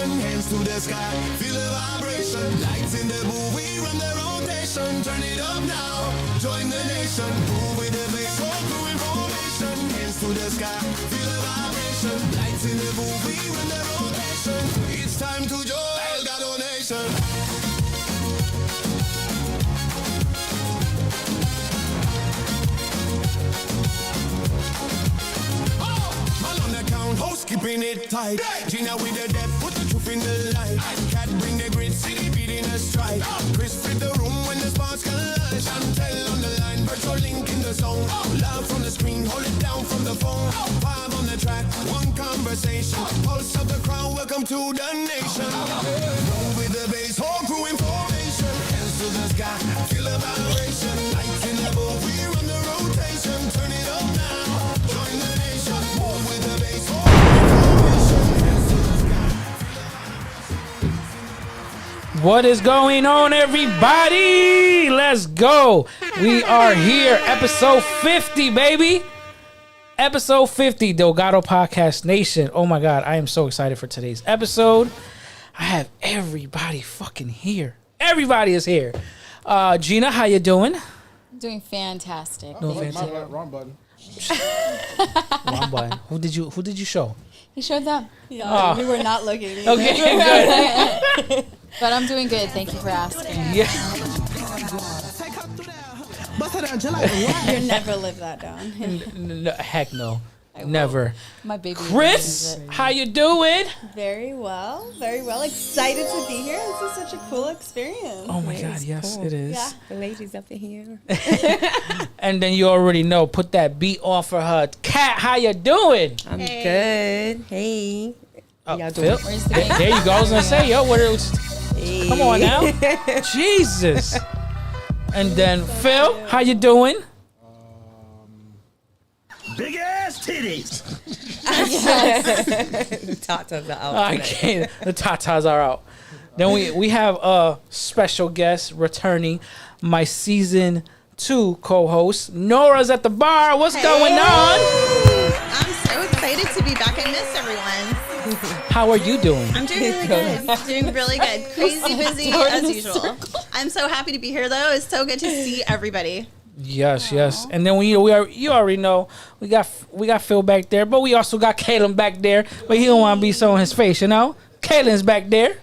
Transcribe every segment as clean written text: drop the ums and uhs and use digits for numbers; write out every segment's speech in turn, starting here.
hands to the sky, feel the vibration. Lights in the booth, we run the rotation. Turn it up now, join the nation. Move with the bass, all through information. Hands to the sky, feel the vibration. Lights in the booth, we run the rotation. It's time to join El Gato Nation. House keeping it tight. Gina with the depth, put the truth in the light. Cat bring the grit, city beat in a stride. Chris flip the room when the sparks collide. Chantel on the line, virtual link in the zone. Love from the screen, hold it down from the phone. Five on the track, one conversation. Pulse of the crowd, welcome to the nation. Move with the bass, whole crew in formation. Hands to the sky, feel the vibration. Lights in the booth, we run the rotation. Turn it up now, join the nation. Move with the bass. What is going on, everybody? Let's go. We are here, episode 50, baby. Episode 50, Delgado Podcast Nation. Oh my God, I am so excited for today's episode. I have everybody fucking here. Everybody is here. Gina, how you doing? Doing fantastic. No, fantastic. Wrong button. Wrong button. Who did you show? He showed them. Yeah, we were not looking. Either. Okay, good. But I'm doing good. Thank you for asking. Yeah. You'll never live that down. No, heck no. Never. My baby. Chris, how you doing? Very well. Very well. Excited to be here. This is such a cool experience. Oh my God, yes, it is. Yeah. The ladies up in here. And then you already know, put that beat on for her. Kat, how you doing? I'm good. Hey. Y'all Phil? doing? Where's the baby? There you go. I was gonna say, yo, what else? Hey. Come on now. Jesus. And then Phil, how you doing? Big ass titties. Tatas are out. I today. can't. The tatas are out. Then we have a special guest returning, my season 2 co-host. Nora's at the bar. What's going on? I'm so excited to be back. I miss everyone. How are you doing? I'm doing really good. Doing really good. Crazy busy as usual. I'm so happy to be here though. It's so good to see everybody. Yes, yes. And then you already know we got Phil back there, but we also got Kalen back there, but he don't want to be showing his face, you know. Kalen's back there.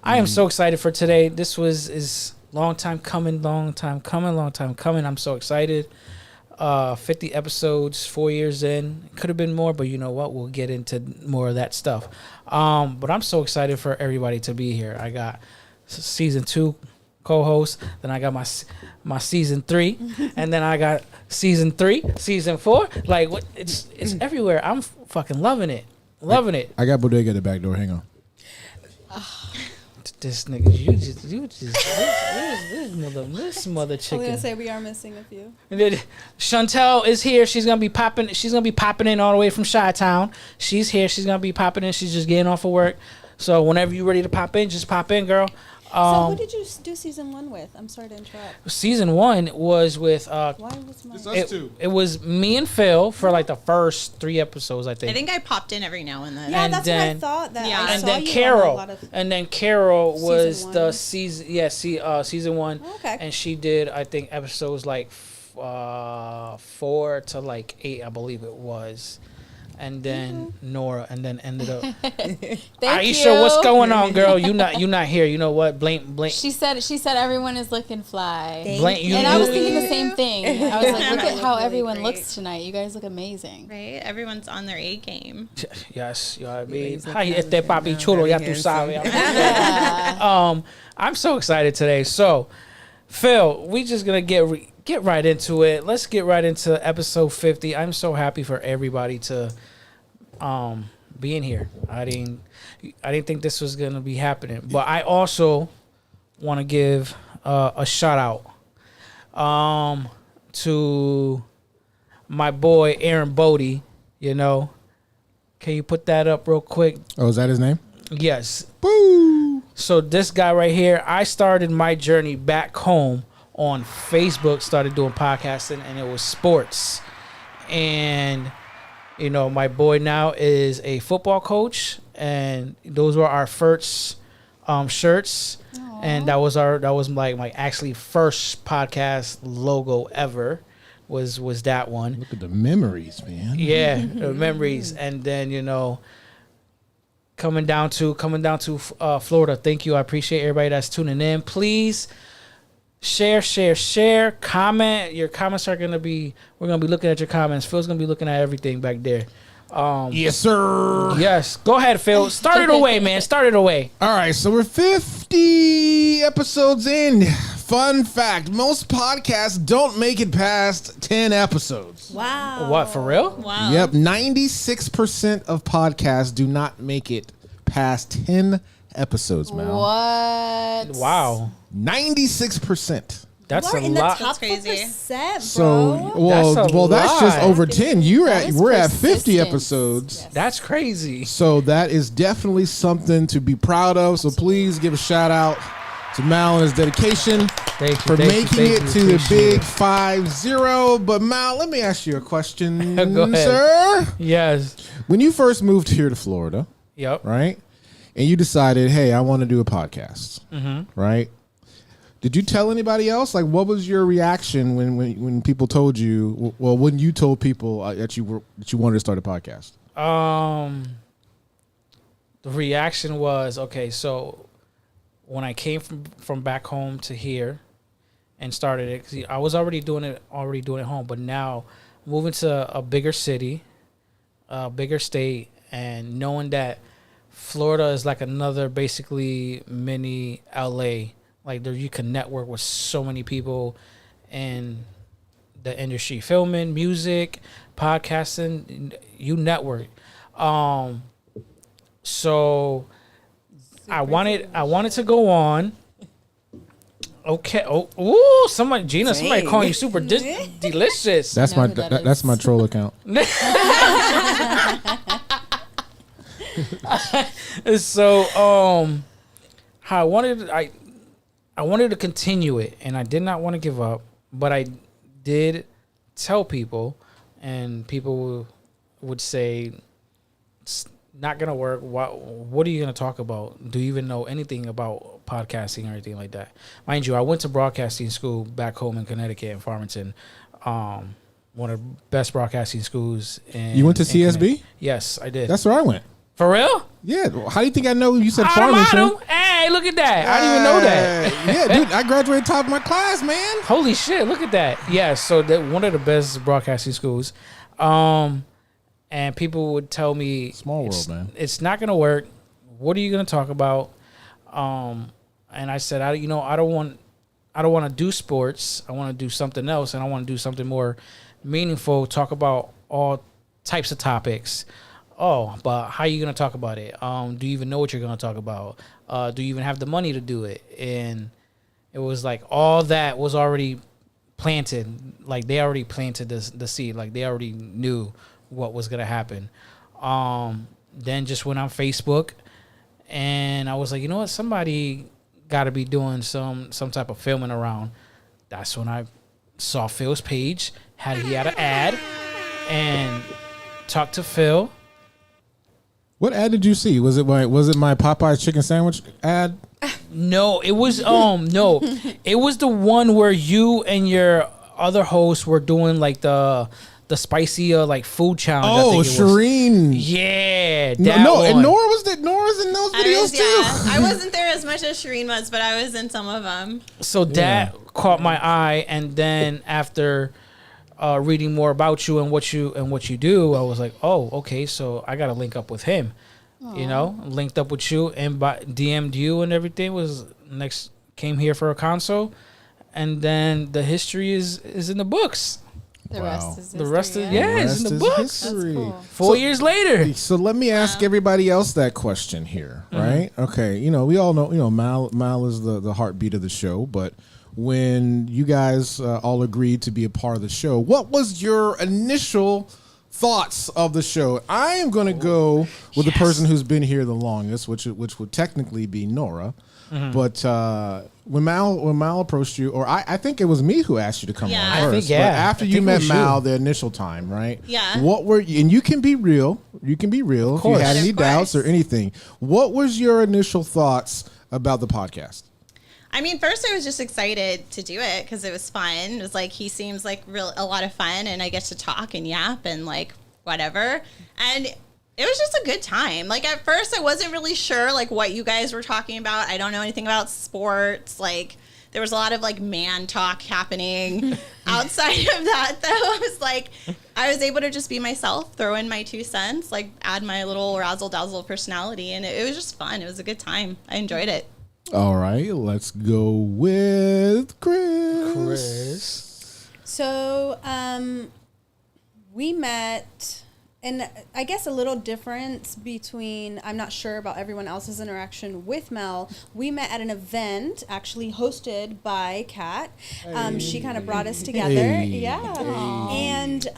I am so excited for today. This is long time coming. I'm so excited. 50 episodes, 4 years in. Could have been more, but you know what? We'll get into more of that stuff. But I'm so excited for everybody to be here. I got season 2 co-host, then I got my season 3, and then I got season 3, season 4. Like what? It's everywhere. I'm fucking loving it. I got Bodega at the back door. Hang on. This nigga, this mother I was chicken. gonna say we are missing a few. And then Chantel is here. She's gonna be popping in all the way from Chi-Town. She's here. She's gonna be popping in. She's just getting off of work. So whenever you're ready to pop in, just pop in, girl. So who did you do season 1 with? I'm sorry to interrupt. Season 1 was with Why was my... It's us two. it was me and Phil for like the first 3 episodes, I think. I think I popped in every now and then. Yeah, and that's then- what I thought. That Yeah. I and saw then you on a Carol, lot of... was Season the one. season, season 1, Okay. and she did I think episodes like 4 to like 8, I believe it was, and then Nora, and then ended up Aisha. What's going on, girl? You not here? You know what? Blame. She said everyone is looking fly. Blame you. And I was you- thinking the same thing. I was like, look at how Really everyone great. looks tonight. You guys look amazing. Right? Everyone's on their A game. Yes, you know what I mean. he's Hi, looking este papi chulo, ya tu handsome. sabes. I'm so excited today. So, Phil, we just gonna get right into it. Let's get right into episode 50. I'm so happy for everybody to being here. I didn't think this was gonna be happening, but I also want to give a shout out to my boy Aaron Bodie. You know, can you put that up real quick? Oh, is that his name? Yes. Boo. So this guy right here, I started my journey back home on Facebook, started doing podcasting, and it was sports. And you know, my boy now is a football coach and those were our first shirts. And that was my actually first podcast logo ever. Was that one? Look at the memories, man. Yeah, the memories. And then coming down to Florida. Thank you. I appreciate everybody that's tuning in. Please share, comment. Your comments we're gonna be looking at your comments. Phil's gonna be looking at everything back there. Yes, sir. Yes. Go ahead, Phil. Start it away, man. Start it away. All right, so we're 50 episodes in. Fun fact, most podcasts don't make it past 10 episodes. Wow. What, for real? Wow. Yep, 96% of podcasts do not make it past 10 episodes, Mal. What? Wow. 96%. That's We're a in the lot. top That's crazy. 4%, bro. So, that's just lot. over 10. That is We're at 50 persistence. episodes. Yes. That's crazy. So that is definitely something to be proud of. So please give a shout out to Mal and his dedication for making it to the big 5-0. But Mal, let me ask you a question, Go ahead. sir. Yes. When you first moved here to Florida, Yep. right, and you decided, hey, I want to do a podcast, right? Did you tell anybody else? Like, what was your reaction when people told you? Well, when you told people that you wanted to start a podcast? The reaction was, okay, so when I came from back home to here and started it, 'cause I was already doing it home, but now moving to a bigger city, a bigger state, and knowing that Florida is like another basically mini LA. Like there, you can network with so many people in the industry, filming, music, podcasting. You network. So I wanted to go on. Okay. Oh, ooh, somebody calling you super delicious. That's know who that that's is. my troll account. So how I wanted to continue it, and I did not want to give up, but I did tell people, and people would say it's not gonna work. What are you gonna talk about? Do you even know anything about podcasting or anything like that? Mind you, I went to broadcasting school back home in Connecticut in Farmington. One of the best broadcasting schools in You went to in CSB? Connecticut. Yes, I did. That's where I went. For real? Yeah. Well, how do you think I know you said Farmington? Automado? Hey, look at that. I didn't even know that. Yeah, dude, I graduated top of my class, man. Holy shit, look at that. Yeah, so that one of the best broadcasting schools. And people would tell me Small world, man. It's not gonna work. What are you gonna talk about? And I said, I don't want to do sports. I want to do something else, and I want to do something more meaningful. Talk about all types of topics. Oh, but how are you gonna talk about it? Do you even know what you're gonna talk about? Do you even have the money to do it? And it was like all that was already planted. Like they already planted the seed. Like they already knew what was gonna happen. Then just went on Facebook, and I was like, you know what? Somebody got to be doing some type of filming around. That's when I saw Phil's page. He had an ad, and talked to Phil. What ad did you see? Was it my Popeye's chicken sandwich ad? No, it was it was the one where you and your other host were doing like the spicy like food challenge. I think it was. Shireen. Yeah, No, one. and Nora's in those videos too. I wasn't there as much as Shireen was, but I was in some of them. So that caught my eye, and then after reading more about you and what you do, I was like, oh, okay, so I got to link up with him. Aww. Linked up with you and DM'd you and everything. Came here for a console, and then the history is in the books. The rest is The rest history, is yeah. it's in the books. That's cool. 4 years later. So let me ask everybody else that question here, right? Okay, we all know, Mal is the heartbeat of the show, but when you guys all agreed to be a part of the show, what was your initial thoughts of the show? I am going to go with the person who's been here the longest, which would technically be Nora. But when Mal approached you, or I think it was me who asked you to come on first. I think, yeah. But after I you think it met was Mal you. the initial time, right? Yeah. What were you, and you can be real, You can be real if you course. had any Of course. doubts or anything. What was your initial thoughts about the podcast? I mean, first I was just excited to do it because it was fun. It was like he seems like a lot of fun, and I get to talk and yap and like whatever. And it was just a good time. Like at first I wasn't really sure like what you guys were talking about. I don't know anything about sports. Like there was a lot of like man talk happening. Outside of that though, I was able to just be myself, throw in my 2 cents, like add my little razzle dazzle personality, and it was just fun. It was a good time. I enjoyed it. All right, let's go with Chris. So, we met, and I guess a little difference between, I'm not sure about everyone else's interaction with Mel. We met at an event actually hosted by Kat. She kind of brought us together. Hey. Yeah. And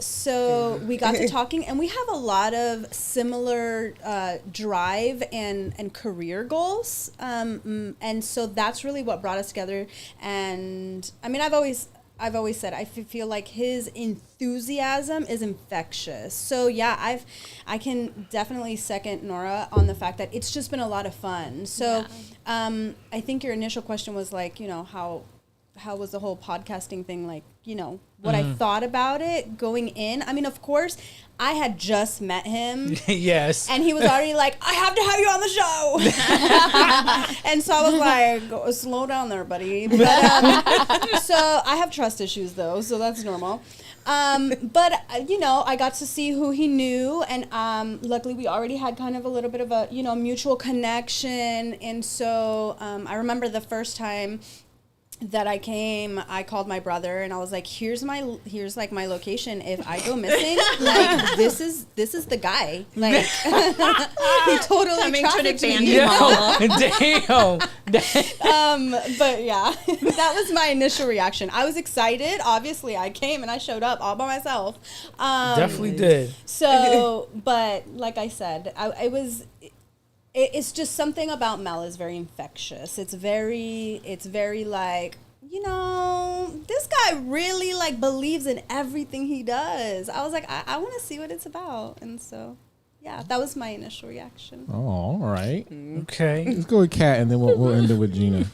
so we got to talking, and we have a lot of similar drive and career goals. And so that's really what brought us together. And I mean, I've always said I feel like his enthusiasm is infectious. So yeah, I can definitely second Nora on the fact that it's just been a lot of fun. So I think your initial question was like, you know, how was the whole podcasting thing like, you know, what I thought about it going in. I mean, of course, I had just met him. Yes. And he was already like, I have to have you on the show. And so I was like, slow down there, buddy. But, so I have trust issues, though, so that's normal. But, you know, I got to see who he knew. And luckily, we already had kind of a little bit of a, you know, mutual connection. And so I remember the first time that I came, I called my brother and I was like, here's like my location. If I go missing, like this is the guy. Like he totally Coming to an trafficked abandoned me. Damn. But yeah, that was my initial reaction. I was excited. Obviously, I came and I showed up all by myself. Definitely did. So, but like I said, it's just something about Mel is very infectious. It's very like, you know, this guy really like believes in everything he does. I was like, I want to see what it's about. And so, yeah, that was my initial reaction. Oh, all right. Okay. Let's go with Kat, and then we'll end it with Gina.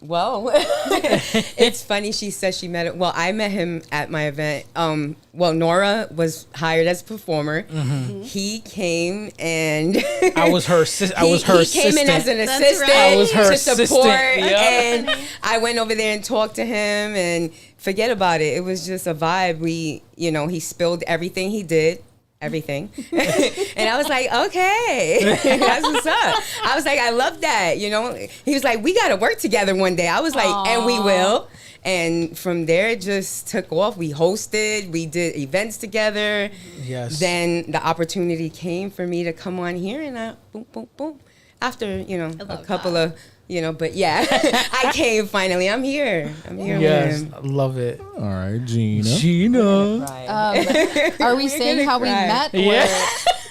Well, it's funny. She says she met it. Well, I met him at my event. Well, Nora was hired as a performer. Mm-hmm. He came and I was her assistant. He came in as an That's assistant right. I was her to support, assistant. Yep. and I went over there and talked to him. And forget about it. It was just a vibe. He spilled everything he did. Everything. And I was like, okay, that's what's up. I was like, I love that. You know, he was like, we got to work together one day. I was like, and we will. And from there, it just took off. We hosted, we did events together. Yes. Then the opportunity came for me to come on here, and boom, boom, boom. After, a couple of, but yeah, I came finally. I'm here. Yes, I love it. All right, Gina. Are we saying how we met? Yeah.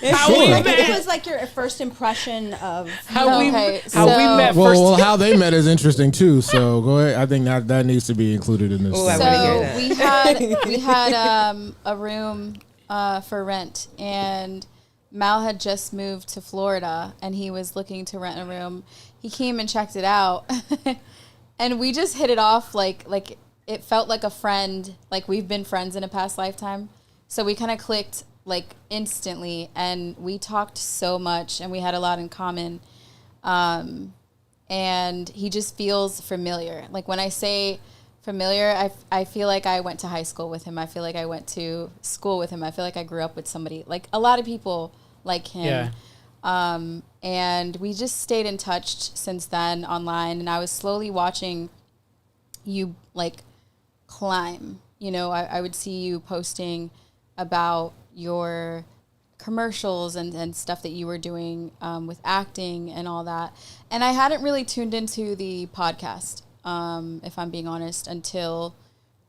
I think it was like your first impression of How we Okay, met so- first. Well, how they met is interesting too. So go ahead. I think that needs to be included in this. Ooh, I story. wanna hear So that. we had a room for rent, and Mal had just moved to Florida, and he was looking to rent a room. He came and checked it out, and we just hit it off like it felt like a friend, like we've been friends in a past lifetime. So we kind of clicked like instantly, and we talked so much, and we had a lot in common. And he just feels familiar. Like when I say familiar, I feel like I went to high school with him. I feel like I went to school with him. I feel like I grew up with somebody. Like a lot of people like him. Yeah. And we just stayed in touch since then online. And I was slowly watching you like climb. I would see you posting about your commercials and stuff that you were doing with acting and all that. And I hadn't really tuned into the podcast, if I'm being honest, until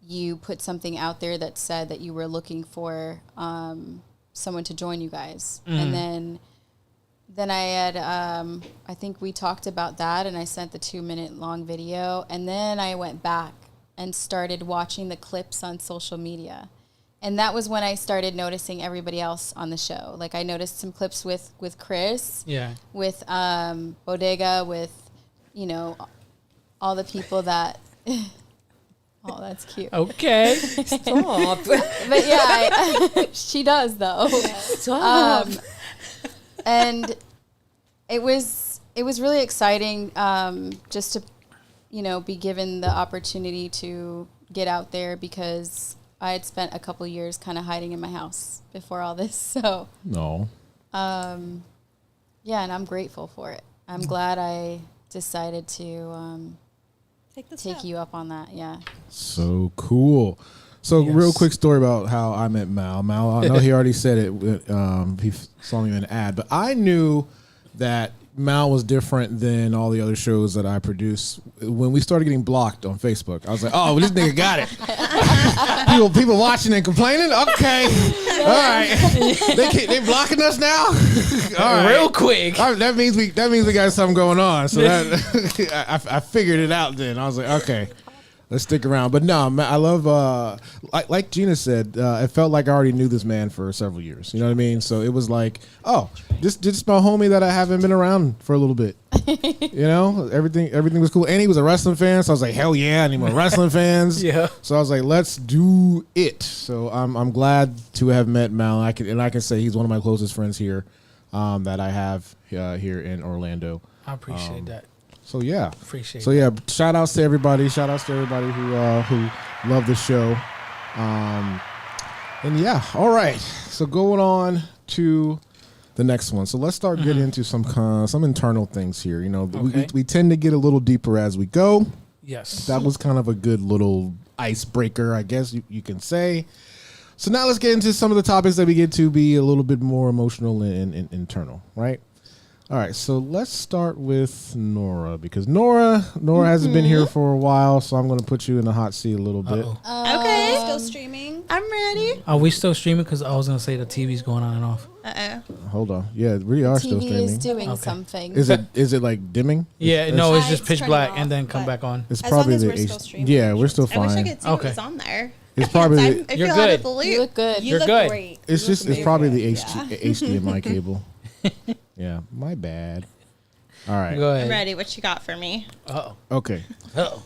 you put something out there that said that you were looking for someone to join you guys. And then I had, I think we talked about that, and I sent the 2-minute long video. And then I went back and started watching the clips on social media. and that was when I started noticing everybody else on the show. Like I noticed some clips with Chris, Yeah. with Bodega, with all the people that. Oh, that's cute. Okay. Stop. But yeah, she does though. Stop. And it was really exciting just to be given the opportunity to get out there, because I had spent a couple years kind of hiding in my house before all this. So No. yeah, and I'm grateful for it. I'm glad I decided to take you up on that. Yeah. So cool. So Yes. real quick story about how I met Mal. Mal, I know he already said it. He saw me in an ad, but I knew that Mal was different than all the other shows that I produce. When we started getting blocked on Facebook, I was like, "Oh, well, this nigga got it." people watching and complaining. Okay, all right, they blocking us now. All right. Real quick. All right, that means we got something going on. So that I figured it out. Then I was like, okay. Let's stick around. But no, man, I love, like Gina said, it felt like I already knew this man for several years. You know what I mean? So it was like, oh, just my homie that I haven't been around for a little bit. Everything was cool. And he was a wrestling fan. So I was like, hell yeah, I need more wrestling fans. Yeah. So I was like, let's do it. So I'm glad to have met Mal. I can say he's one of my closest friends here that I have here in Orlando. I appreciate that. So yeah, Appreciate So yeah, shout outs to everybody. Shout outs to everybody who love the show. And yeah, all right. So going on to the next one. So let's start getting into some internal things here. Okay. We tend to get a little deeper as we go. Yes. That was kind of a good little icebreaker, I guess you can say. So now let's get into some of the topics that we get to be a little bit more emotional and internal, right? All right, so let's start with Nora, because Nora hasn't been here for a while, so I'm going to put you in the hot seat a little bit. Okay. Still streaming. I'm ready. Are we still streaming? Because I was going to say the TV's going on and off. Hold on. Yeah, we are still TV streaming. is doing Okay. something. Is it like dimming? Yeah, no, it's just It's pitch turning black off, and then come but- back on. It's As probably long as the we're still streaming. Yeah, we're still I wish I fine. could see Okay. what was on there. It's probably I the, feel You're out of good. the loop. You look good. You You're look good. great. it's probably the Yeah. HDMI cable. Yeah, my bad. All right. Go I'm ahead. ready. What you got for me? Uh-oh. Okay. Uh-oh.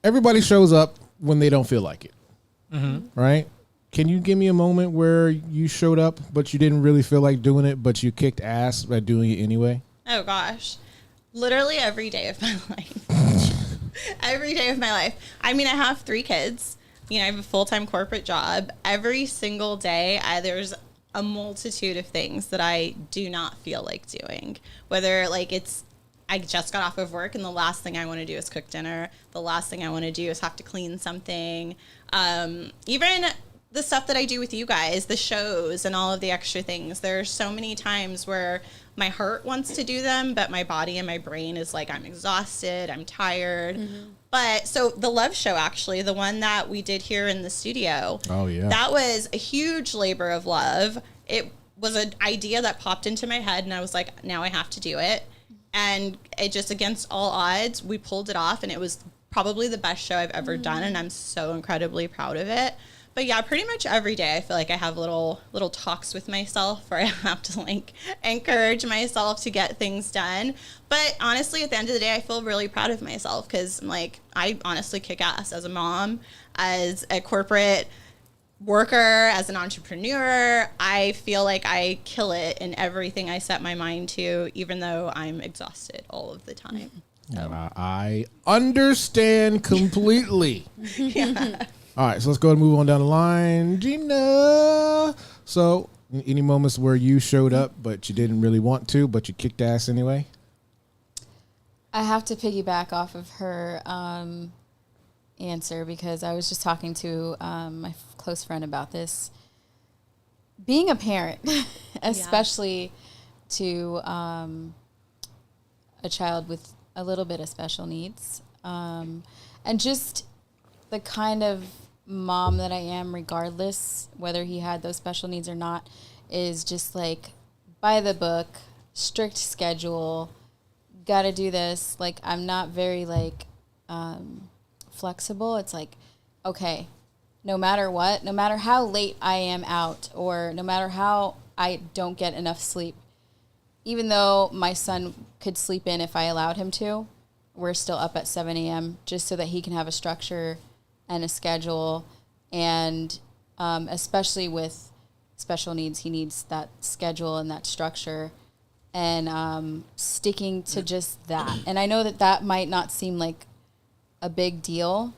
Everybody shows up when they don't feel like it. Mm-hmm. Right? Can you give me a moment where you showed up, but you didn't really feel like doing it, but you kicked ass by doing it anyway? Oh gosh. Literally every day of my life. Every day of my life. I mean, I have 3 kids. I have a full-time corporate job. Every single day, there's a multitude of things that I do not feel like doing. Whether I just got off of work and the last thing I want to do is cook dinner. The last thing I want to do is have to clean something. Even the stuff that I do with you guys, the shows and all of the extra things. There are so many times where my heart wants to do them, but my body and my brain is like, I'm exhausted, I'm tired. Mm-hmm. But so the Love Show, actually, the one that we did here in the studio. Oh, yeah. That was a huge labor of love. It was an idea that popped into my head, and I was like, now I have to do it. And it just, against all odds, we pulled it off, and it was probably the best show I've ever done, and I'm so incredibly proud of it. But yeah, pretty much every day I feel like I have little talks with myself where I have to encourage myself to get things done. But honestly, at the end of the day, I feel really proud of myself because I honestly kick ass as a mom, as a corporate worker, as an entrepreneur. I feel like I kill it in everything I set my mind to, even though I'm exhausted all of the time. I understand completely. Yeah. All right, so let's go and move on down the line. Gina. So, any moments where you showed up, but you didn't really want to, but you kicked ass anyway? I have to piggyback off of her answer because I was just talking to my close friend about this. Being a parent, especially to a child with a little bit of special needs, and just the kind of mom that I am, regardless whether he had those special needs or not, is just by the book, strict schedule, gotta do this. I'm not very flexible. It's okay, no matter what, no matter how late I am out, or no matter how I don't get enough sleep, even though my son could sleep in if I allowed him to, we're still up at 7 a.m. just so that he can have a structure and a schedule. And especially with special needs, he needs that schedule and that structure, and sticking to just that. And I know that that might not seem like a big deal,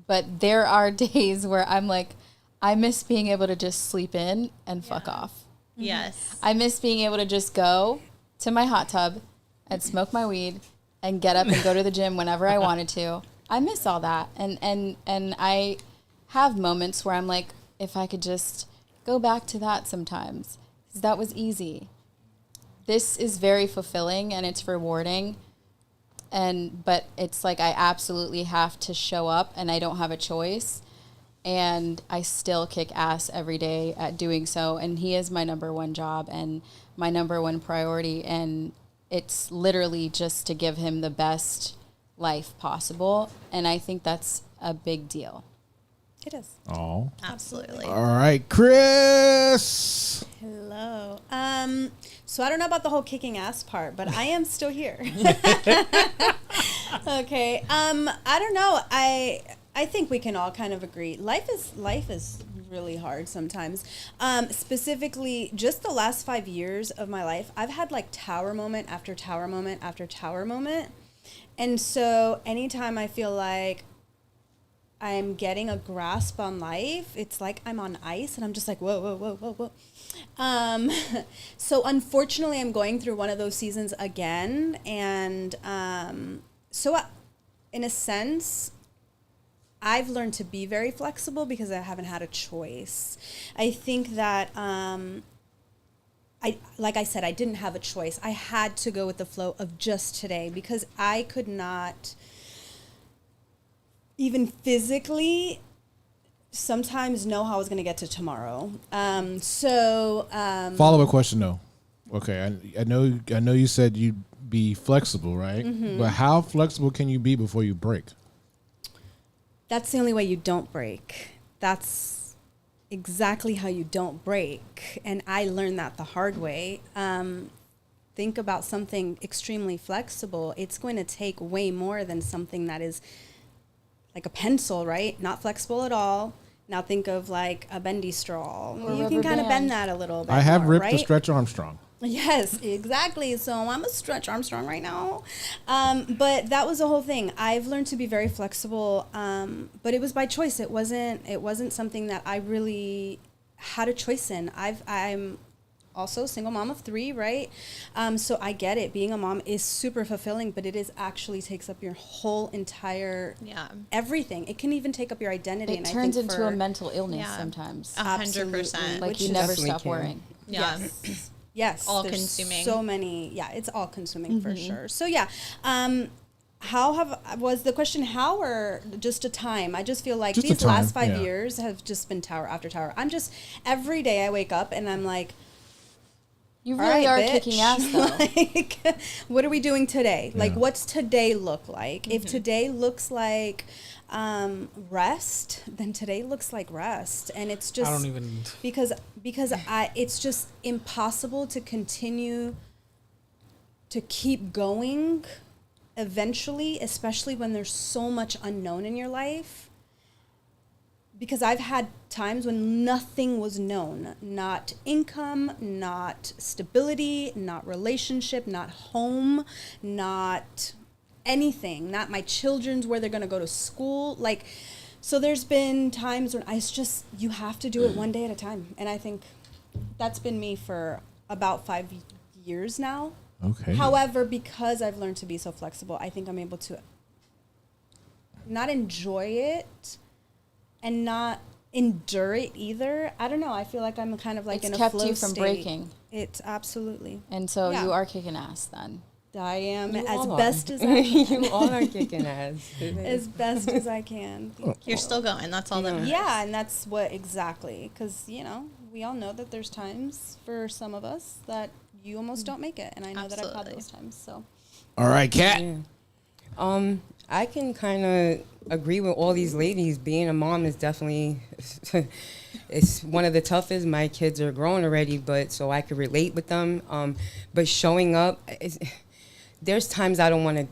but there are days where I'm like, I miss being able to just sleep in and fuck off. Yes. I miss being able to just go to my hot tub and smoke my weed and get up and go to the gym whenever I wanted to. I miss all that. And I have moments where I'm like, if I could just go back to that sometimes, 'cause that was easy. This is very fulfilling and it's rewarding. But it's like I absolutely have to show up and I don't have a choice. And I still kick ass every day at doing so. And he is my number one job and my number one priority. And it's literally just to give him the best life possible. And I think that's a big deal. It is. Oh. Absolutely. All right, Chris. Hello. So I don't know about the whole kicking ass part, but I am still here. Okay. I don't know. I think we can all kind of agree. Life is really hard sometimes. Specifically, just the last 5 years of my life, I've had like tower moment after tower moment after tower moment. And so anytime I feel like I'm getting a grasp on life, it's like I'm on ice and I'm just like, whoa, whoa, whoa, whoa, whoa. So unfortunately, I'm going through one of those seasons again. And in a sense, I've learned to be very flexible because I haven't had a choice. I think that, like I said, I didn't have a choice. I had to go with the flow of just today because I could not even physically sometimes know how I was going to get to tomorrow. Follow-up question, though. Okay, I know you said you'd be flexible, right? Mm-hmm. But how flexible can you be before you break? That's the only way you don't break. That's exactly how you don't break. And I learned that the hard way. Think about something extremely flexible. It's going to take way more than something that is like a pencil, right? Not flexible at all. Now think of like a bendy straw. Or You rubber can kind of band. bend that a little bit. I have more, ripped right? a Stretch Armstrong. Yes, exactly. So I'm a Stretch Armstrong right now. But that was the whole thing. I've learned to be very flexible, but it was by choice. It wasn't something that I really had a choice in. I'm also a single mom of 3, right? So I get it. Being a mom is super fulfilling, but it is actually takes up your whole entire everything. It can even take up your identity. It and turns I think into a mental illness Yeah. sometimes. 100%. Like which you is- never Definitely stop can. worrying. Yeah. Yes. All there's consuming. So many. Yeah, it's all consuming for sure. So yeah. Was the question how or just a time? I just feel like Just a these last time, 5 yeah. years have just been tower after tower. I'm just, every day I wake up and I'm like, You all really right, are bitch. kicking ass though. Like, what are we doing today? Like, Yeah. what's today look like? If today looks like rest, then today looks like rest. And it's just I don't even. because it's just impossible to continue to keep going eventually, especially when there's so much unknown in your life. Because I've had times when nothing was known, not income, not stability, not relationship, not home, not anything, not my children's where they're going to go to school. Like, so there's been times when it's just, you have to do it one day at a time. And I think that's been me for about 5 years now. Okay. However, because I've learned to be so flexible, I think I'm able to not enjoy it and not endure it either. I don't know. I feel like I'm kind of like It's in a kept flow you from state. breaking. It's absolutely. And so Yeah. you are kicking ass then. I am You as all are. best as I can. You all are kicking ass. As best as I can. Thank You're you. still going. That's all that matters. Yeah, and that's what exactly. Because, we all know that there's times for some of us that you almost don't make it. And I know that I've had Absolutely. those times. So, All right, Kat. Yeah. I can kind of agree with all these ladies. Being a mom is definitely, it's one of the toughest. My kids are grown already, but so I could relate with them. But showing up, there's times I don't want to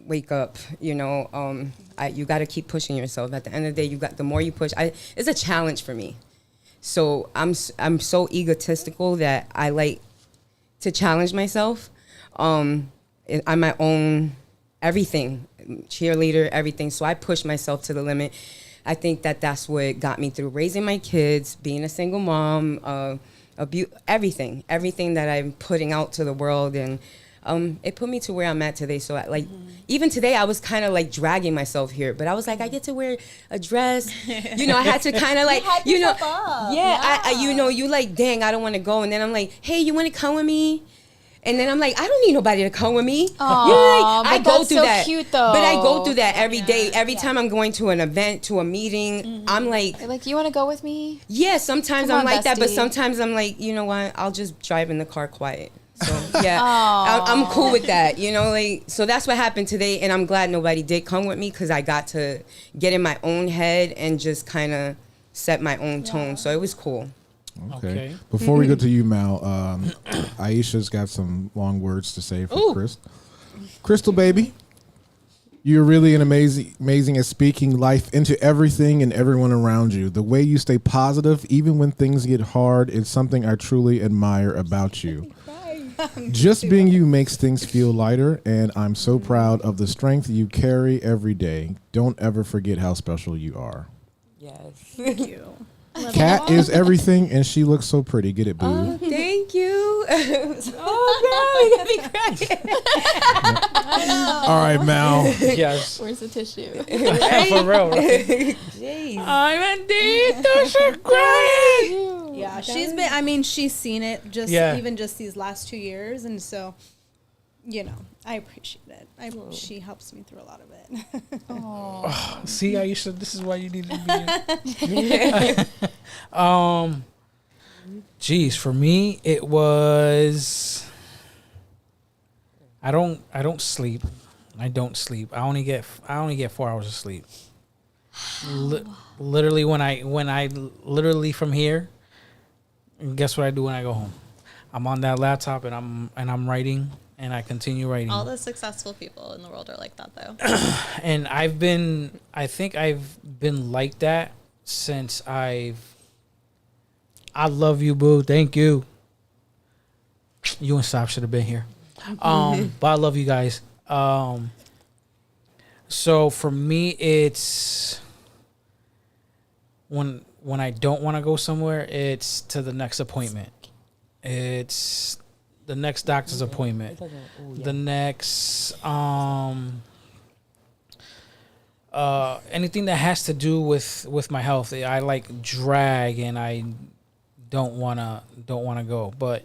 wake up, you know. You got to keep pushing yourself. At the end of the day, the more you push, it's a challenge for me. So I'm so egotistical that I like to challenge myself. I'm my own everything, cheerleader, everything. So I push myself to the limit. I think that's what got me through raising my kids, being a single mom, everything that I'm putting out to the world, and it put me to where I'm at today. So even today, I was kind of like dragging myself here, but I was like, I get to wear a dress. You know, I had to kind of like, you know, I you know, you like, dang, I don't want to go, and then I'm like, hey, you want to come with me? And then I'm like, I don't need nobody to come with me. Aww, you know, like, I go that's through so that. cute, though. But I go through that every day. Every time I'm going to an event, to a meeting, I'm like, you want to go with me? Yeah, sometimes Come I'm on, like that, but bestie. sometimes I'm like, you know what? I'll just drive in the car quiet. So yeah, I'm cool with that. You know, like, so that's what happened today, and I'm glad nobody did come with me because I got to get in my own head and just kind of set my own tone. So it was cool. Okay. Before we go to you, Mal, Aisha's got some long words to say for Chris. Crystal, baby, you're really amazing at speaking life into everything and everyone around you. The way you stay positive, even when things get hard, is something I truly admire about you. Just being you makes things feel lighter, and I'm so proud of the strength you carry every day. Don't ever forget how special you are. Yes. Thank you. Kat is everything, and she looks so pretty. Get it, boo. Oh, thank you. Oh, God, you got me crying. All right, Mal. Yes. Where's the tissue? For real. Jeez. I'm indeed to crying. Yeah, she's been. I mean, she's seen it even just these last 2 years, and so, you know, I appreciate it. She helps me through a lot of it. Oh, see, Aisha, this is why you need to be. Geez, for me, it was. I don't sleep. I don't sleep. I only get 4 hours of sleep. Literally, when I literally from here. And guess what I do when I go home? I'm on that laptop and I'm writing, and I continue writing. All the successful people in the world are like that, though. And I think I've been like that since I love you, boo. Thank you. You and Stop should have been here. But I love you guys. So for me, it's when I don't want to go somewhere, it's to the next appointment. It's the next doctor's appointment. The next anything that has to do with my health. I like drag, and I don't wanna go. But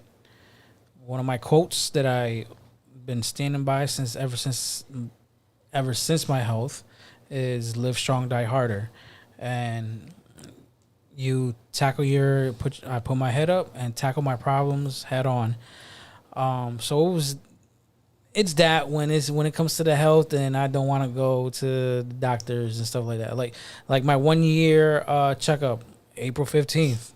one of my quotes that I been standing by ever since my health is live strong, die harder. And you tackle I put my head up and tackle my problems head on. So it's that when it comes to the health, and I don't want to go to the doctors and stuff like that. Like my 1 year checkup, April 15th,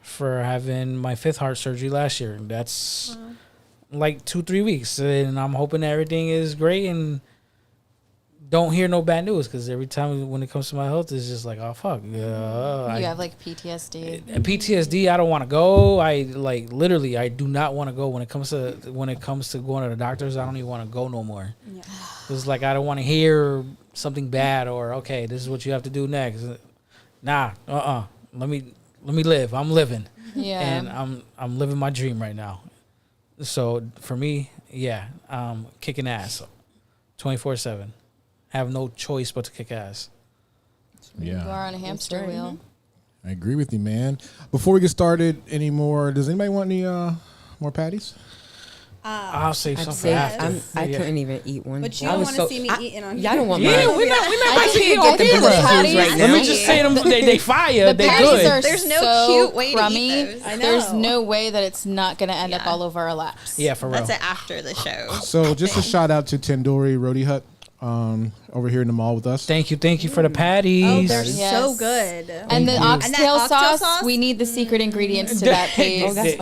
for having my 5th heart surgery last year. That's like 2-3 weeks, and I'm hoping that everything is great and don't hear no bad news, because every time when it comes to my health, it's just like, oh fuck. You have like PTSD. PTSD. I don't want to go. I do not want to go when it comes to going to the doctors. I don't even want to go no more. Yeah. It's like I don't want to hear something bad, or okay, this is what you have to do next. Nah. Let me live. I'm living. Yeah. And I'm living my dream right now. So for me, yeah, kicking ass 24/7. Have no choice but to kick ass. Yeah. You are on a hamster wheel. I agree with you, man. Before we get started anymore, does anybody want any more patties? I'll save some for Say after. I couldn't even eat one. But you don't want to see me eating on Y'all don't want Yeah, mine. we not I about to eat can't on get the camera. patties right now. Let me just say them. They fire. They patties good. are There's no so cute way to eat crummy. those. I know. There's no way that it's not going to end up Yeah. all over our laps. Yeah, for real. That's it after the show. So just a shout out to Tandoori Roti Hut. over here in the mall with us. Thank you for the Oh, patties. they're Yes. so good. And the you. oxtail And that oxtail sauce, sauce? we need the secret ingredients to that paste. That's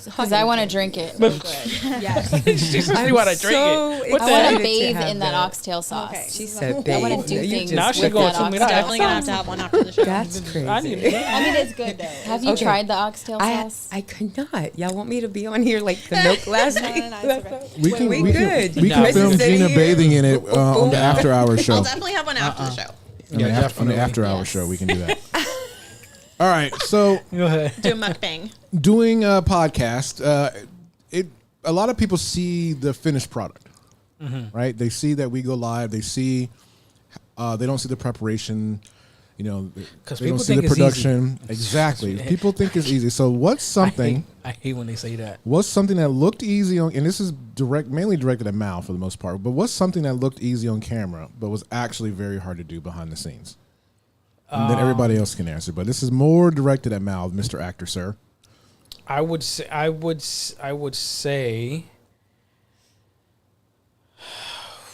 Because I want to drink it. Yes. She says she want to drink it. What I the want heck? to bathe in that oxtail sauce. Okay. She said, I babe. want to do things Now with she going that to me. oxtail. Definitely gonna have to have one after the show. That's crazy. I need it. I mean, it's good though. Have you Okay. tried the oxtail sauce? I could not. Y'all want me to be on here like the milk last night? it's okay. We can we we good. can, we can No. film Chris is Gina here. bathing in it on the after hour show. I'll definitely have one after the show. On the definitely. after hour Yes. show, we can do that. All right, so Go ahead. Do a mukbang. doing a podcast, a lot of people see the finished product, right? They see that we go live. They see, they don't see the preparation. You know, 'Cause they don't people see the think it's production. Exactly, people think it's easy. So what's something? I hate when they say that. What's something that looked easy on, and this is mainly directed at Mal for the most part, but what's something that looked easy on camera, but was actually very hard to do behind the scenes? And then everybody else can answer, but this is more directed at Mal, Mr. Actor, sir. I would say.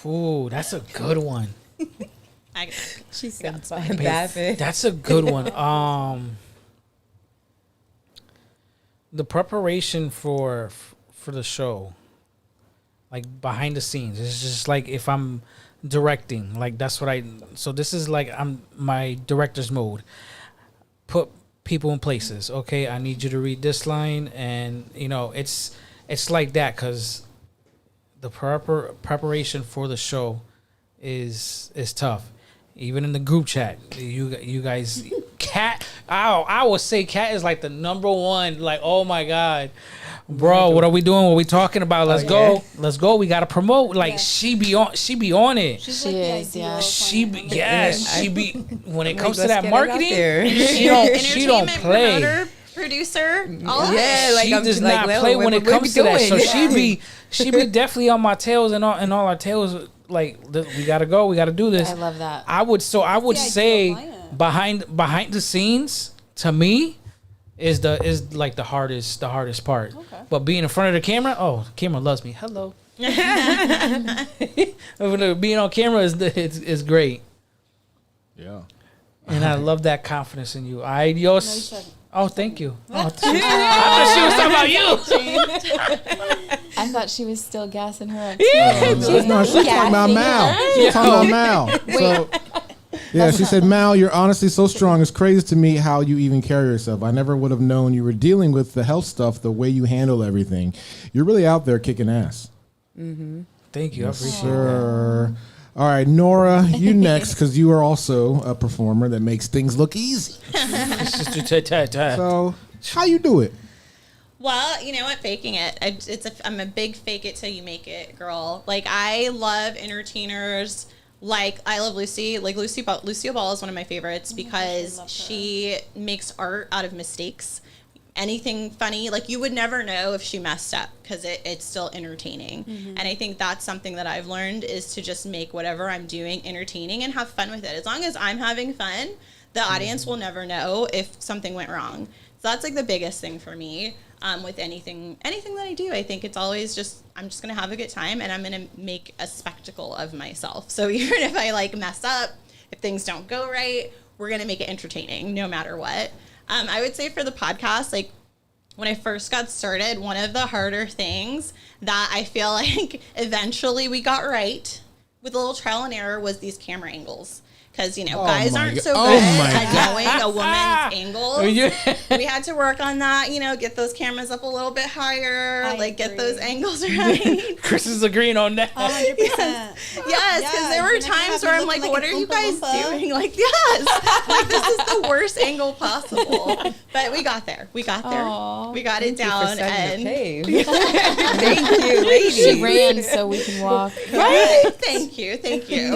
Ooh, that's a good one. She said, Baffin. That's a good one. The preparation for the show, like behind the scenes, it's just like if I'm directing, like that's what I. So this is like I'm my director's mode. Put people in places. Okay, I need you to read this line, and you know it's like that because the preparation for the show is tough. Even in the group chat, you guys, Cat. I would say Cat is like the number one. Like, oh my god, bro, what are we doing? What are we talking about? Let's go. Let's go. We gotta promote. Like she be on it. She's She like the is, ideal yeah. She be she be when it comes to let's that get it out marketing. there. She don't Entertainment play. promoter, producer, all of Yeah, it. like She I'm does like, not well, play when what it we comes to that. doing? So Yeah. she be definitely on my tails and all our tails. Like we gotta go. We gotta do this. I love that. I would the ideal say client. behind the scenes to me is like the hardest part. Okay. But being in front of the camera, the camera loves me. Hello. Being on camera is great, Yeah. and I love that confidence in you. Oh, thank you. Oh, I thought she was talking about you. I thought she was still gassing her up. No, she's talking about Mal. She's talking about Mal. So, yeah, she said, Mal, you're honestly so strong. It's crazy to me how you even carry yourself. I never would have known you were dealing with the health stuff the way you handle everything. You're really out there kicking ass. Thank you. I appreciate that. Sure. All right, Nora, you next because you are also a performer that makes things look easy. So, how you do it? Well, you know what? Faking it. I'm a big fake it till you make it girl. Like I love entertainers. Like I love Lucy. Like Lucille Ball is one of my favorites because she makes art out of mistakes. Anything funny, like you would never know if she messed up because it's still entertaining. And I think that's something that I've learned is to just make whatever I'm doing entertaining and have fun with it. As long as I'm having fun, the audience will never know if something went wrong. So that's like the biggest thing for me with anything that I do. I think it's always just, I'm just going to have a good time and I'm going to make a spectacle of myself. So even if I like mess up, if things don't go right, we're going to make it entertaining no matter what. I would say for the podcast, like when I first got started, one of the harder things that I feel like eventually we got right with a little trial and error was these camera angles. Because, you know, guys aren't so good at knowing a woman's angles. We had to work on that, you know, get those cameras up a little bit higher, get those angles right. Chris is agreeing on that. 100%. Yes, because there were times where I'm like, what are you guys doing? Like, yes, like this is the worst angle possible. But we got there. We got there. Aww. We got it down. And Thank you, lady. She ran so we can walk. right. Thank you. Thank you.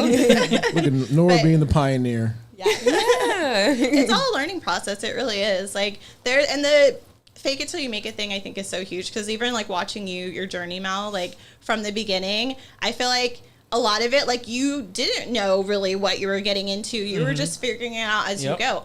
Look at Nora being the pioneer. Yeah. It's all a learning process. It really is. Like the fake it till you make it thing I think is so huge because even like watching your journey, Mal, like from the beginning, I feel like a lot of it, like you didn't know really what you were getting into. You were just figuring it out as you go.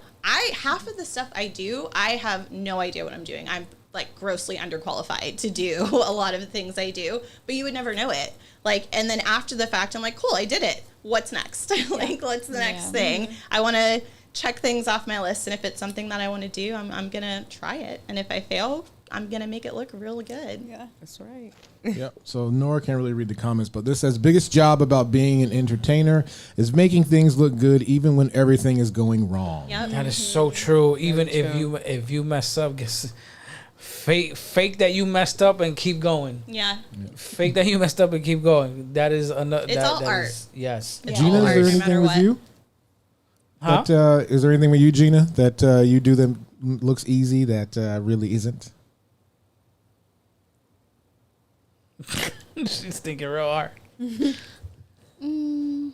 Half of the stuff I do, I have no idea what I'm doing. I'm like grossly underqualified to do a lot of the things I do, but you would never know it. Like, and then after the fact, I'm like, cool, I did it. What's next? Like, what's the next thing? I want to check things off my list. And if it's something that I want to do, I'm going to try it. And if I fail, I'm going to make it look really good. Yeah. That's right. Yep. So Nora can't really read the comments, but this says biggest job about being an entertainer is making things look good even when everything is going wrong. Yep. That is so true. Even if you mess up, guess fake that you messed up and keep going. Yeah. Fake that you messed up and keep going. That is another. It's all art. Yes. It's Gina, all is art, there no anything matter with what. you? Huh? That, is there anything with you, Gina, that you do that looks easy that really isn't? She's thinking real hard. I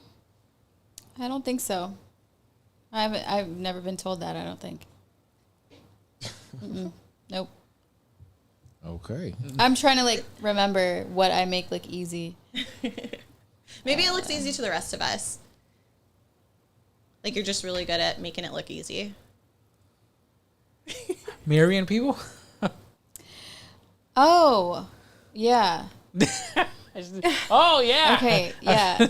don't think so. I've never been told that. I don't think. Nope. Okay. I'm trying to like remember what I make look easy. Maybe it looks easy to the rest of us. Like you're just really good at making it look easy. Marrying people? Oh, yeah. Oh yeah. Okay, yeah.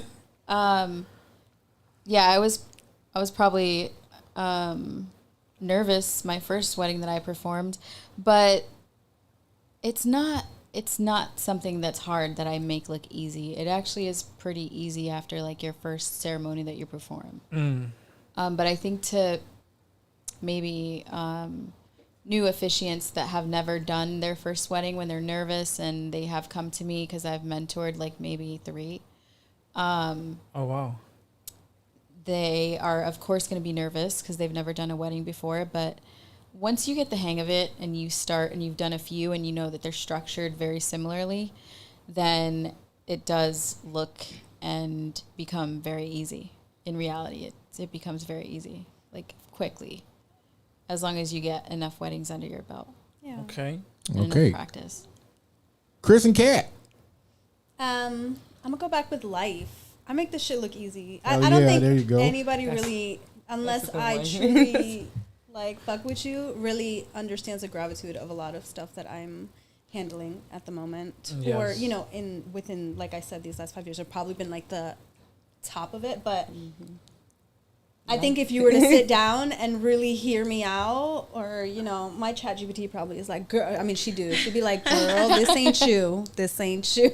Yeah, I was probably nervous my first wedding that I performed, but it's not something that's hard that I make look easy. It actually is pretty easy after like your first ceremony that you perform. But I think to maybe new officiants that have never done their first wedding when they're nervous and they have come to me because I've mentored like maybe 3. Oh wow. They are of course going to be nervous because they've never done a wedding before, but once you get the hang of it and you start and you've done a few and you know that they're structured very similarly, then it does look and become very easy. In reality, it becomes very easy, like quickly, as long as you get enough weddings under your belt. Yeah. Okay. And Okay. enough practice. Chris and Kat. I'm gonna go back with life. I make this shit look easy. Oh, I don't yeah, there you think go. anybody really, unless that's a good I one. truly like fuck with you, really understands the gravitude of a lot of stuff that I'm handling at the moment. Yes. Or, you know, within like I said, these last 5 years have probably been like the top of it. But I think if you were to sit down and really hear me out, or, you know, my chat GPT probably is like, girl, I mean, she'd be like, girl, this ain't you. This ain't you.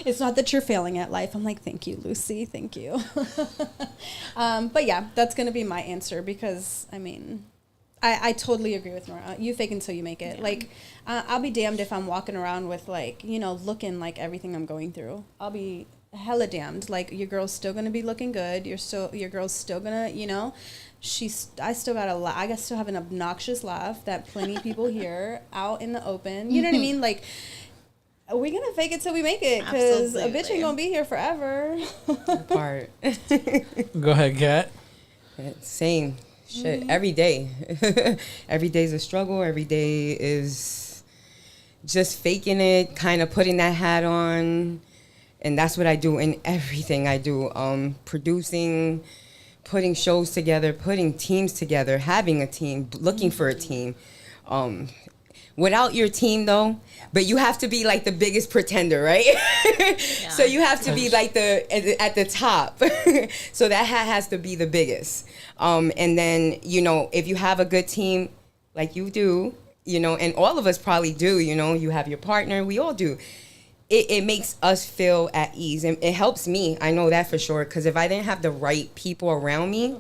It's not that you're failing at life. I'm like, thank you, Lucy. Thank you. But yeah, that's going to be my answer because, I mean, I totally agree with Nora. You fake until you make it. Yeah. Like, I'll be damned if I'm walking around with, like, you know, looking like everything I'm going through. I'll be hella damned. Like, your girl's still gonna be looking good. Your girl's still gonna, you know, I still have an obnoxious laugh that plenty of people hear out in the open. You know what I mean? Like, we're gonna fake it till we make it, because a bitch ain't gonna be here forever. Part. Go ahead, Kat. Same shit. Every day. Every day's a struggle. Every day is just faking it, kind of putting that hat on. And that's what I do in everything I do. Producing, putting shows together, putting teams together, having a team, looking for a team. Without your team, though, but you have to be like the biggest pretender, right? Yeah. So you have to be like at the top. So that hat has to be the biggest. And then, you know, if you have a good team like you do, you know, and all of us probably do, you know, you have your partner, we all do. It makes us feel at ease, and it helps me. I know that for sure, because if I didn't have the right people around me,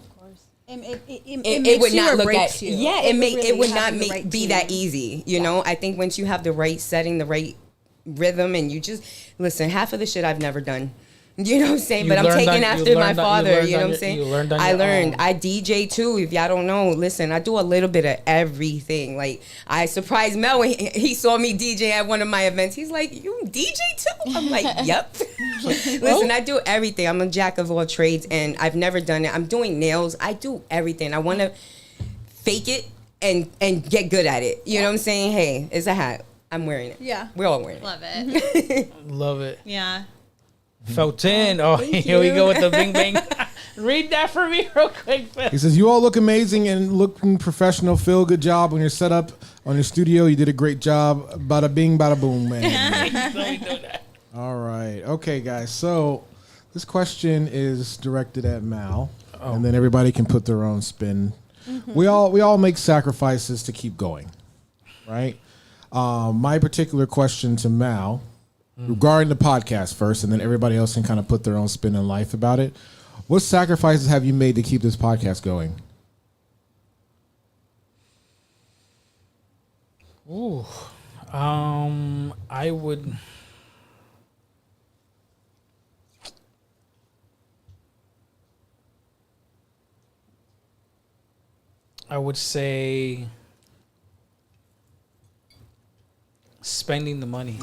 it would not look at you. Yeah, it would not be that easy. You know, I think once you have the right setting, the right rhythm, and you just listen. Half of the shit I've never done. You know what I'm saying? But I'm taking after my father. You know what I'm saying? I learned. I DJ too. If y'all don't know, listen, I do a little bit of everything. Like, I surprised Mel when he saw me DJ at one of my events. He's like, "You DJ too?" I'm like, "Yep." Listen, I do everything. I'm a jack of all trades, and I've never done it. I'm doing nails. I do everything. I want to fake it and get good at it. You know what I'm saying? Hey, it's a hat. I'm wearing it. Yeah. We're all wearing it. Love it. Love it. Yeah. Felton. Oh, here we go with the bing bang. Read that for me real quick, Phil. He says, "You all look amazing and looking professional. Phil, good job on your setup, on your studio. You did a great job. Bada bing, bada boom, man." All right. Okay, guys. So this question is directed at Mal, and then everybody can put their own spin. We all make sacrifices to keep going, right? My particular question to Mal, regarding the podcast first, and then everybody else can kind of put their own spin in life about it. What sacrifices have you made to keep this podcast going? Ooh, I would. I would say spending the money.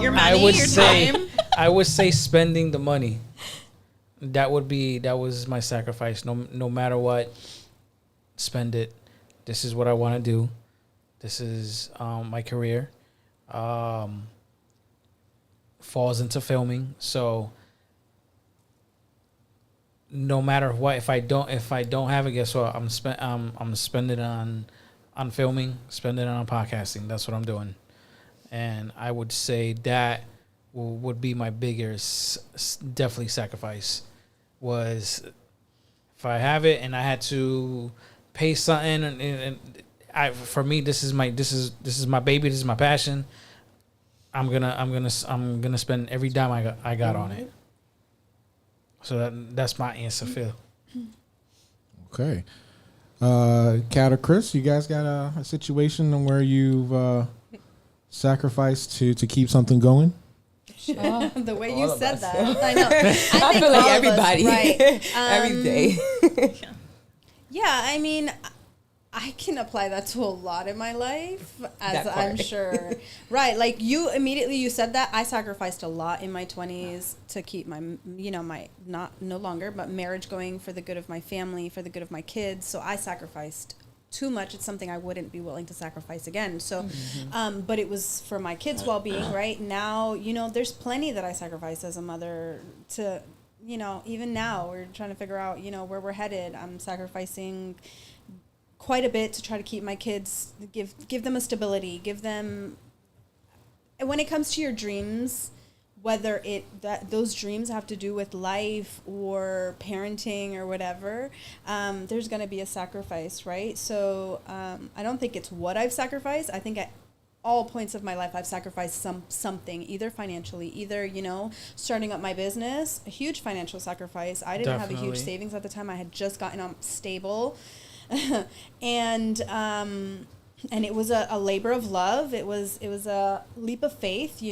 Your money, your time. I would say spending the money. That was my sacrifice. No matter what, spend it. This is what I want to do. This is my career. Falls into filming. So no matter what, if I don't have it, guess what? I'm spending it on filming, spending it on podcasting. That's what I'm doing. And I would say that would be my biggest, definitely sacrifice. Was if I have it and I had to pay something, and for me, this is my baby, this is my passion. I'm gonna spend every dime I got on it. So that's my answer, Phil. Okay. Kat or Chris, you guys got a situation where you've sacrificed to keep something going? The way you said that, I know. I feel like everybody, right? every day. Yeah, I mean, I can apply that to a lot in my life, as I'm sure. Right, like you said that. I sacrificed a lot in my 20s to keep my no longer, but marriage going for the good of my family, for the good of my kids. So I sacrificed too much. It's something I wouldn't be willing to sacrifice again. So, but it was for my kids' well-being. Right now, there's plenty that I sacrificed as a mother to, even now we're trying to figure out, where we're headed. I'm sacrificing quite a bit to try to keep my kids, give them a stability, give them, and when it comes to your dreams, whether those dreams have to do with life or parenting or whatever, there's going to be a sacrifice, right? So I don't think it's what I've sacrificed. I think at all points of my life I've sacrificed something, either financially, either starting up my business, a huge financial sacrifice. I didn't have a huge savings at the time. I had just gotten stable. And it was a labor of love. It was a leap of faith,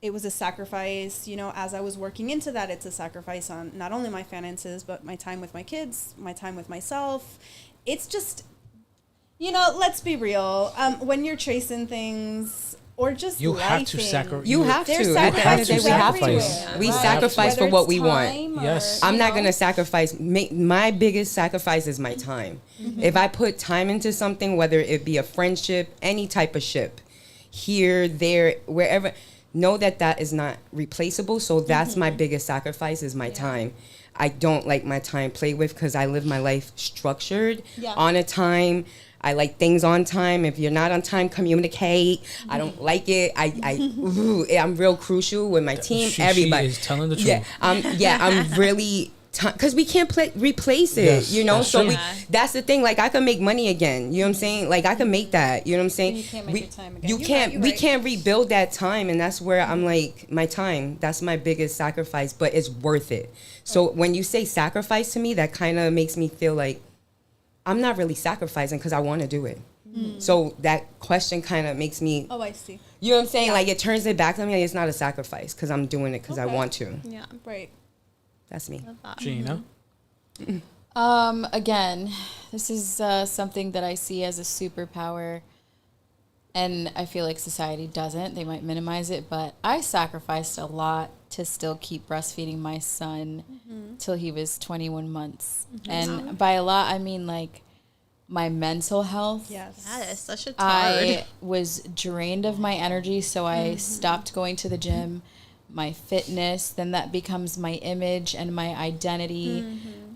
it was a sacrifice, as I was working into that. It's a sacrifice on not only my finances, but my time with my kids, my time with myself. It's just, let's be real. When you're chasing things, or just you have to sacrifice. You have to. At the end of the day, we have to. We sacrifice for what we want. Yes. I'm not going to sacrifice. My biggest sacrifice is my time. Mm-hmm. If I put time into something, whether it be a friendship, any type of ship, here, there, wherever, know that is not replaceable. So that's my biggest sacrifice is my time. I don't like my time played with because I live my life structured on a time. I like things on time. If you're not on time, communicate. I don't like it. I'm real crucial with my team. Everybody is telling the truth. I'm really because we can't replace it. Yes, so that's the thing. Like I can make money again. You know what I'm saying? Like I can make that. You know what I'm saying? You can't make your time again. You can't. We can't rebuild that time, and that's where I'm like my time. That's my biggest sacrifice, but it's worth it. So when you say sacrifice to me, that kind of makes me feel like I'm not really sacrificing because I want to do it. So that question kind of makes me. Oh, I see. You know what I'm saying? Like it turns it back to me. Like, it's not a sacrifice because I'm doing it because I want to. Yeah. Right. That's me. Gina? Again, this is something that I see as a superpower, and I feel like society doesn't. They might minimize it, but I sacrificed a lot to still keep breastfeeding my son till he was 21 months. And by a lot, I mean like my mental health. Yes. That is such a I was drained of my energy, so I stopped going to the gym. my fitness, then that becomes my image and my identity.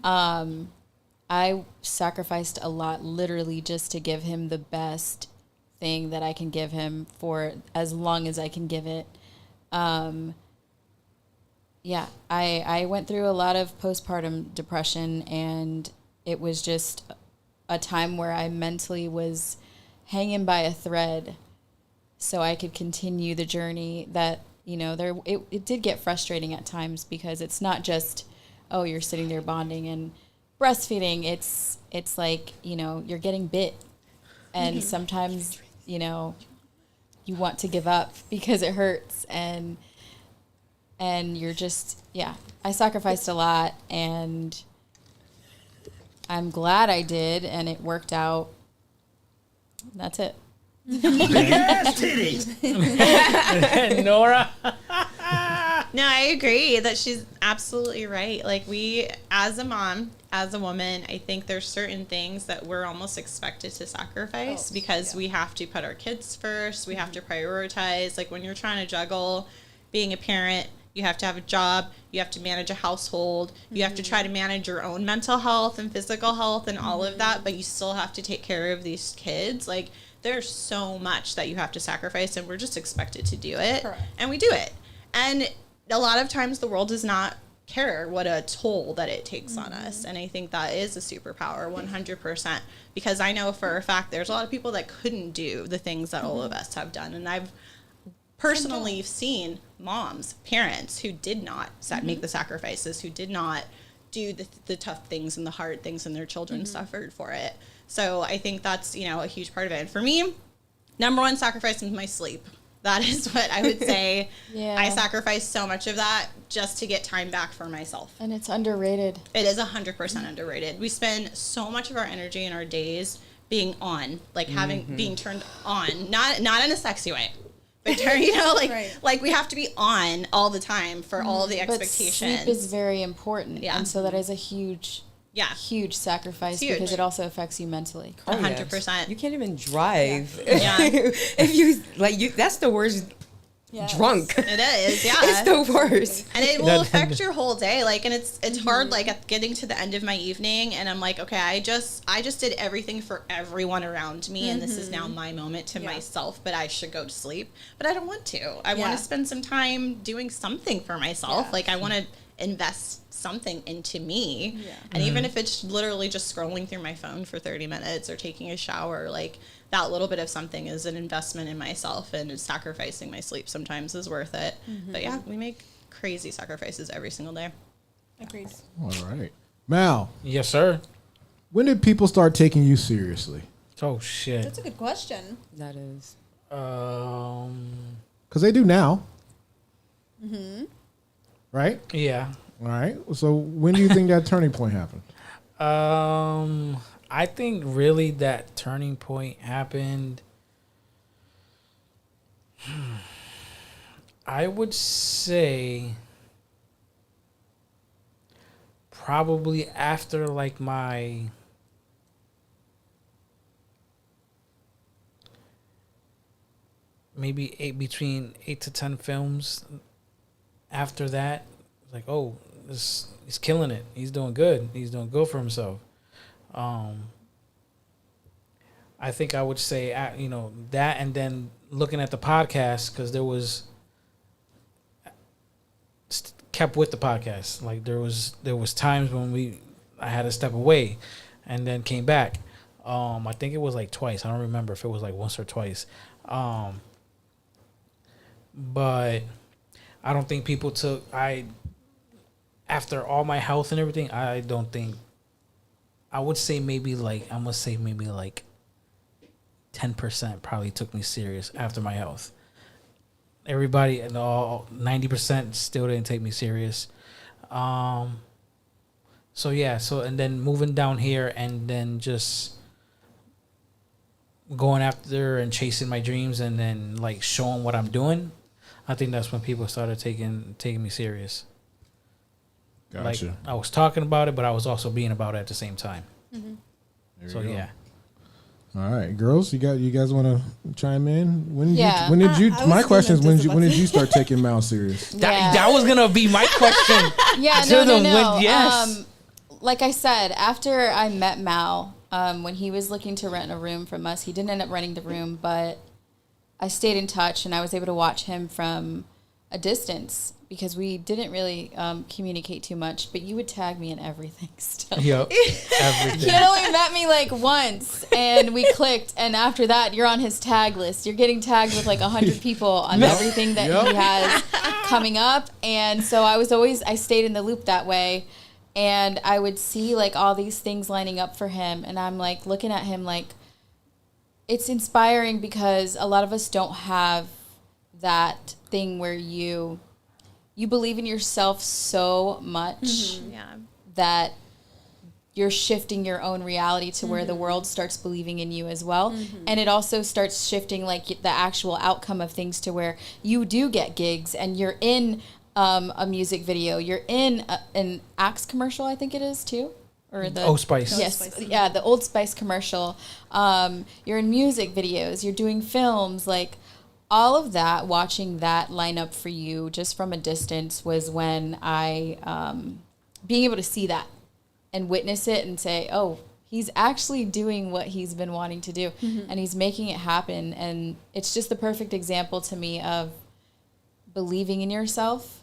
I sacrificed a lot literally just to give him the best thing that I can give him for as long as I can give it. Yeah, I went through a lot of postpartum depression, and it was just a time where I mentally was hanging by a thread so I could continue the journey that, you know, it did get frustrating at times because it's not just, oh, you're sitting there bonding and breastfeeding. It's like, you know, you're getting bit. And sometimes, you know, you want to give up because it hurts, and you're just, yeah, I sacrificed a lot, and I'm glad I did, and it worked out. That's it. Nora. No, I agree that she's absolutely right. Like, we, as a mom, as a woman, I think there's certain things that we're almost expected to sacrifice because we have to put our kids first. We have to prioritize. Like, when you're trying to juggle being a parent, you have to have a job, you have to manage a household, you have to try to manage your own mental health and physical health and all of that, but you still have to take care of these kids. Like, there's so much that you have to sacrifice, and we're just expected to do it. Correct. And we do it. And a lot of times the world does not care what a toll that it takes on us. And I think that is a superpower, 100%. Because I know for a fact there's a lot of people that couldn't do the things that all of us have done. And I've personally seen moms, parents who did not make the sacrifices, who did not do the tough things and the hard things, and their children suffered for it. So I think that's, you know, a huge part of it. And for me, number one sacrifice is my sleep. That is what I would say. Yeah. I sacrificed so much of that just to get time back for myself. And it's underrated. It is 100% underrated. We spend so much of our energy in our days being on, like being turned on, not in a sexy way, but you know, like Right. like we have to be on all the time for all the expectations. But sleep is very important. Yeah. And so that is a huge sacrifice It's huge. because it also affects you mentally. 100%. You can't even drive. Yeah. If you that's the worst. Yes. Drunk. It is, yeah. It's the worst. And it will affect your whole day. Like, and it's hard, like, at getting to the end of my evening, and I'm like, okay, I just did everything for everyone around me, and this is now my moment to myself, but I should go to sleep. But I don't want to. I want to spend some time doing something for myself. Yeah. Like, I want to invest something into me. Yeah. And even if it's literally just scrolling through my phone for 30 minutes or taking a shower, like, that little bit of something is an investment in myself, and sacrificing my sleep sometimes is worth it. But yeah, we make crazy sacrifices every single day. Agreed. All right. Mal, Yes, sir. when did people start taking you seriously? Oh shit. That's a good question. That is. Because they do now. Right? Yeah. All right. So when do you think that turning point happened? I think really that turning point happened. I would say probably after like my maybe between 8 to 10 films. After that, like, oh, he's killing it. He's doing good. He's doing good for himself. I think I would say, you know, that, and then looking at the podcast, because there was kept with the podcast. Like there was times when I had to step away, and then came back. I think it was like twice. I don't remember if it was like once or twice. But I don't think people after all my health and everything, I don't think. I would say maybe like 10% probably took me serious after my health. Everybody and all 90% still didn't take me serious. So yeah, and then moving down here and then just going after and chasing my dreams and then like showing what I'm doing. I think that's when people started taking me serious. Gotcha. Like I was talking about it, but I was also being about it at the same time. There So you go. yeah. All right, girls, you guys want to chime in? When did Yeah. you? When did you? I was My question is gonna when did you start taking Mal serious? That was gonna be my question. Yeah, To no. yes. Like I said, after I met Mal, when he was looking to rent a room from us, he didn't end up renting the room, but I stayed in touch and I was able to watch him from a distance because we didn't really communicate too much, but you would tag me in everything still. Yep. Everything. He had only met me like once and we clicked, and after that you're on his tag list. You're getting tagged with like 100 people on everything that he has coming up. And so I stayed in the loop that way, and I would see like all these things lining up for him, and I'm like looking at him like it's inspiring because a lot of us don't have that thing where you believe in yourself so much Yeah. that you're shifting your own reality to where the world starts believing in you as well. And it also starts shifting like the actual outcome of things to where you do get gigs and you're in a music video. You're in an Axe commercial, I think it is too. Or the Old Spice. Yes, yeah, the Old Spice commercial. You're in music videos. You're doing films. Like all of that, watching that line up for you just from a distance was when I, being able to see that and witness it and say, oh, he's actually doing what he's been wanting to do and he's making it happen. And it's just the perfect example to me of believing in yourself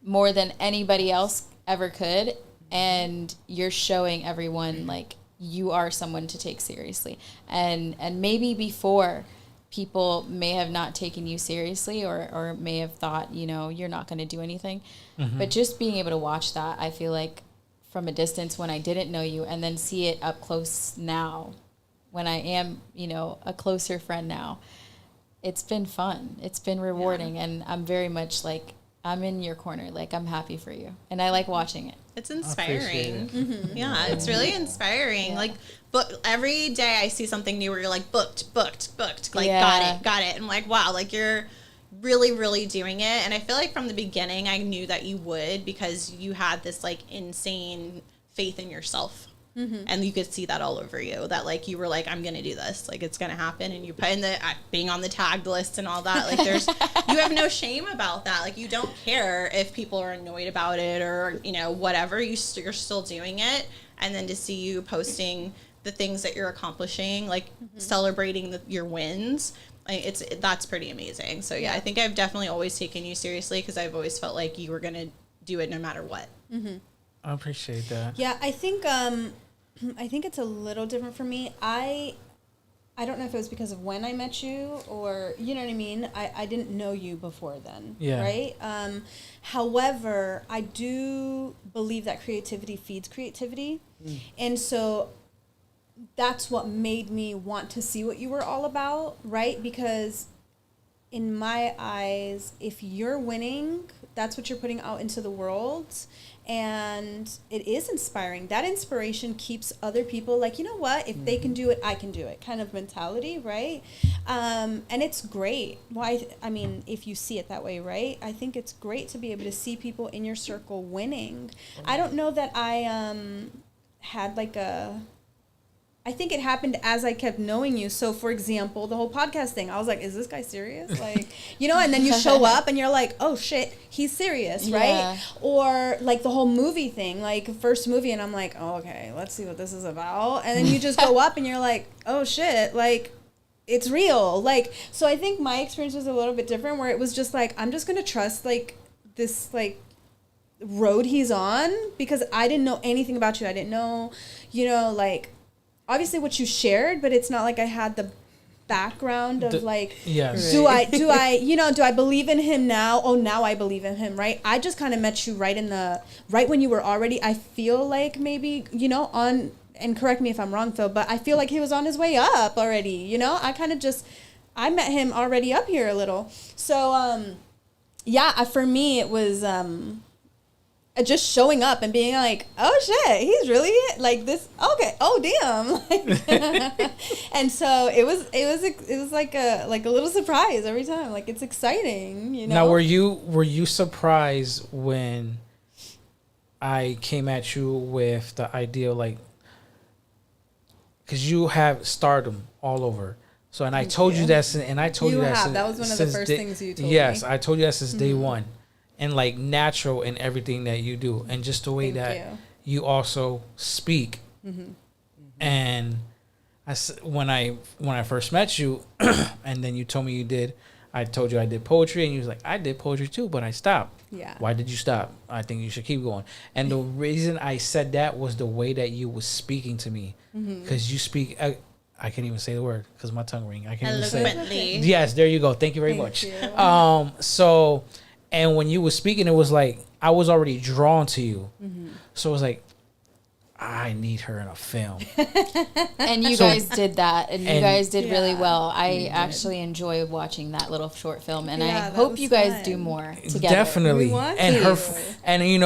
more than anybody else ever could. And you're showing everyone like you are someone to take seriously. And maybe before, people may have not taken you seriously or may have thought, you're not going to do anything. But just being able to watch that, I feel like from a distance when I didn't know you and then see it up close now when I am, a closer friend now, it's been fun. It's been rewarding. And I'm very much like, I'm in your corner. Like, I'm happy for you. And I like watching it. It's inspiring. It. Yeah, it's really inspiring. Yeah. Like, every day I see something new where you're like, booked. Like, Yeah. got it. I'm like, wow, like you're really, really doing it. And I feel like from the beginning, I knew that you would because you had this like insane faith in yourself. And you could see that all over you that like you were like, I'm gonna do this, like it's gonna happen. And you put in the being on the tagged list and all that, like there's you have no shame about that. Like you don't care if people are annoyed about it or whatever, you're still doing it. And then to see you posting the things that you're accomplishing, like celebrating your wins, that's pretty amazing. So yeah, I think I've definitely always taken you seriously because I've always felt like you were gonna do it no matter what. I appreciate that. Yeah, I think it's a little different for me. I don't know if it was because of when I met you or, you know what I mean? I didn't know you before then, Yeah. right? However, I do believe that creativity feeds creativity. And so that's what made me want to see what you were all about, right? Because in my eyes, if you're winning, that's what you're putting out into the world. And it is inspiring. That inspiration keeps other people like, you know what, if they can do it, I can do it kind of mentality, right? And it's great. Why? I mean, if you see it that way, right? I think it's great to be able to see people in your circle winning. I don't know that I had like I think it happened as I kept knowing you. So, for example, the whole podcast thing, I was like, is this guy serious? Like, and then you show up and you're like, oh, shit, he's serious, right? Yeah. Or, like, the whole movie thing, like, first movie, and I'm like, oh, okay, let's see what this is about. And then you just go up and you're like, oh, shit, like, it's real. Like, so I think my experience was a little bit different where it was just like, I'm just going to trust, like, this, like, road he's on because I didn't know anything about you. I didn't know, like, obviously what you shared, but it's not like I had the background of like, yes. do I, do I believe in him now? Oh, now I believe in him, right? I just kind of met you right when you were already, I feel like maybe, on, and correct me if I'm wrong, Phil, but I feel like he was on his way up already, I met him already up here a little. So, for me, it was, just showing up and being like, oh shit, he's really like this. Okay. Oh damn. And so it was like a little surprise every time. Like it's exciting, Now, were you surprised when I came at you with the idea, like, because you have stardom all over. So, and I told you that, and I told you that. have. That was one of the first things you told me. Yes, I told you that since day one, and like natural in everything that you do, and just the way that you also speak. And when I first met you, and then you told me you did. I told you I did poetry, and you was like, I did poetry too, but I stopped. Yeah. Why did you stop? I think you should keep going. And the reason I said that was the way that you was speaking to me, because you speak. I can't even say the word because my tongue ring. I can't even say it. Yes, there you go. Thank you very much. So, and when you were speaking, it was like I was already drawn to you. So it was like, I need her in a film. And you guys did that, and you guys did really well. I actually enjoy watching that little short film, and I hope you guys do more together. Definitely. And your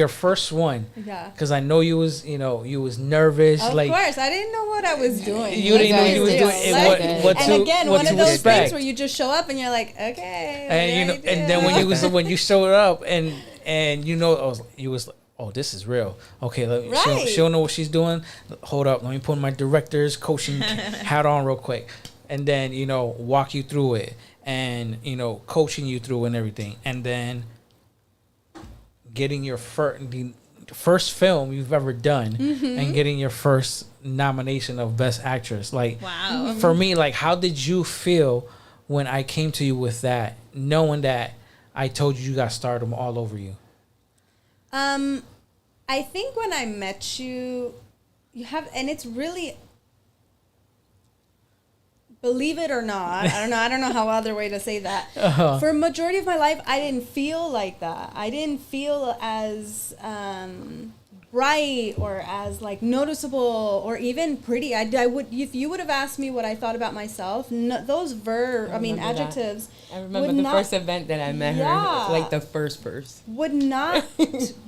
first one. Yeah. Because I know you was nervous. Of course, I didn't know what I was doing. You didn't know you was doing. And again, one of those things where you just show up and you're like, okay. And then when you showed up and you was like, oh, this is real. Okay, she don't know what she's doing. Hold up, let me put my director's coaching hat on real quick, and then walk you through it, and coaching you through and everything, and then getting your first film you've ever done, and getting your first nomination of Best Actress. Like, wow. For me, like, how did you feel when I came to you with that, knowing that I told you got stardom all over you? I think when I met you, and it's really, believe it or not, I don't know how other way to say that. For a majority of my life, I didn't feel like that. I didn't feel as bright or as like noticeable or even pretty. I would, if you would have asked me what I thought about myself, those adjectives. I remember the first event that I met her, like the first would not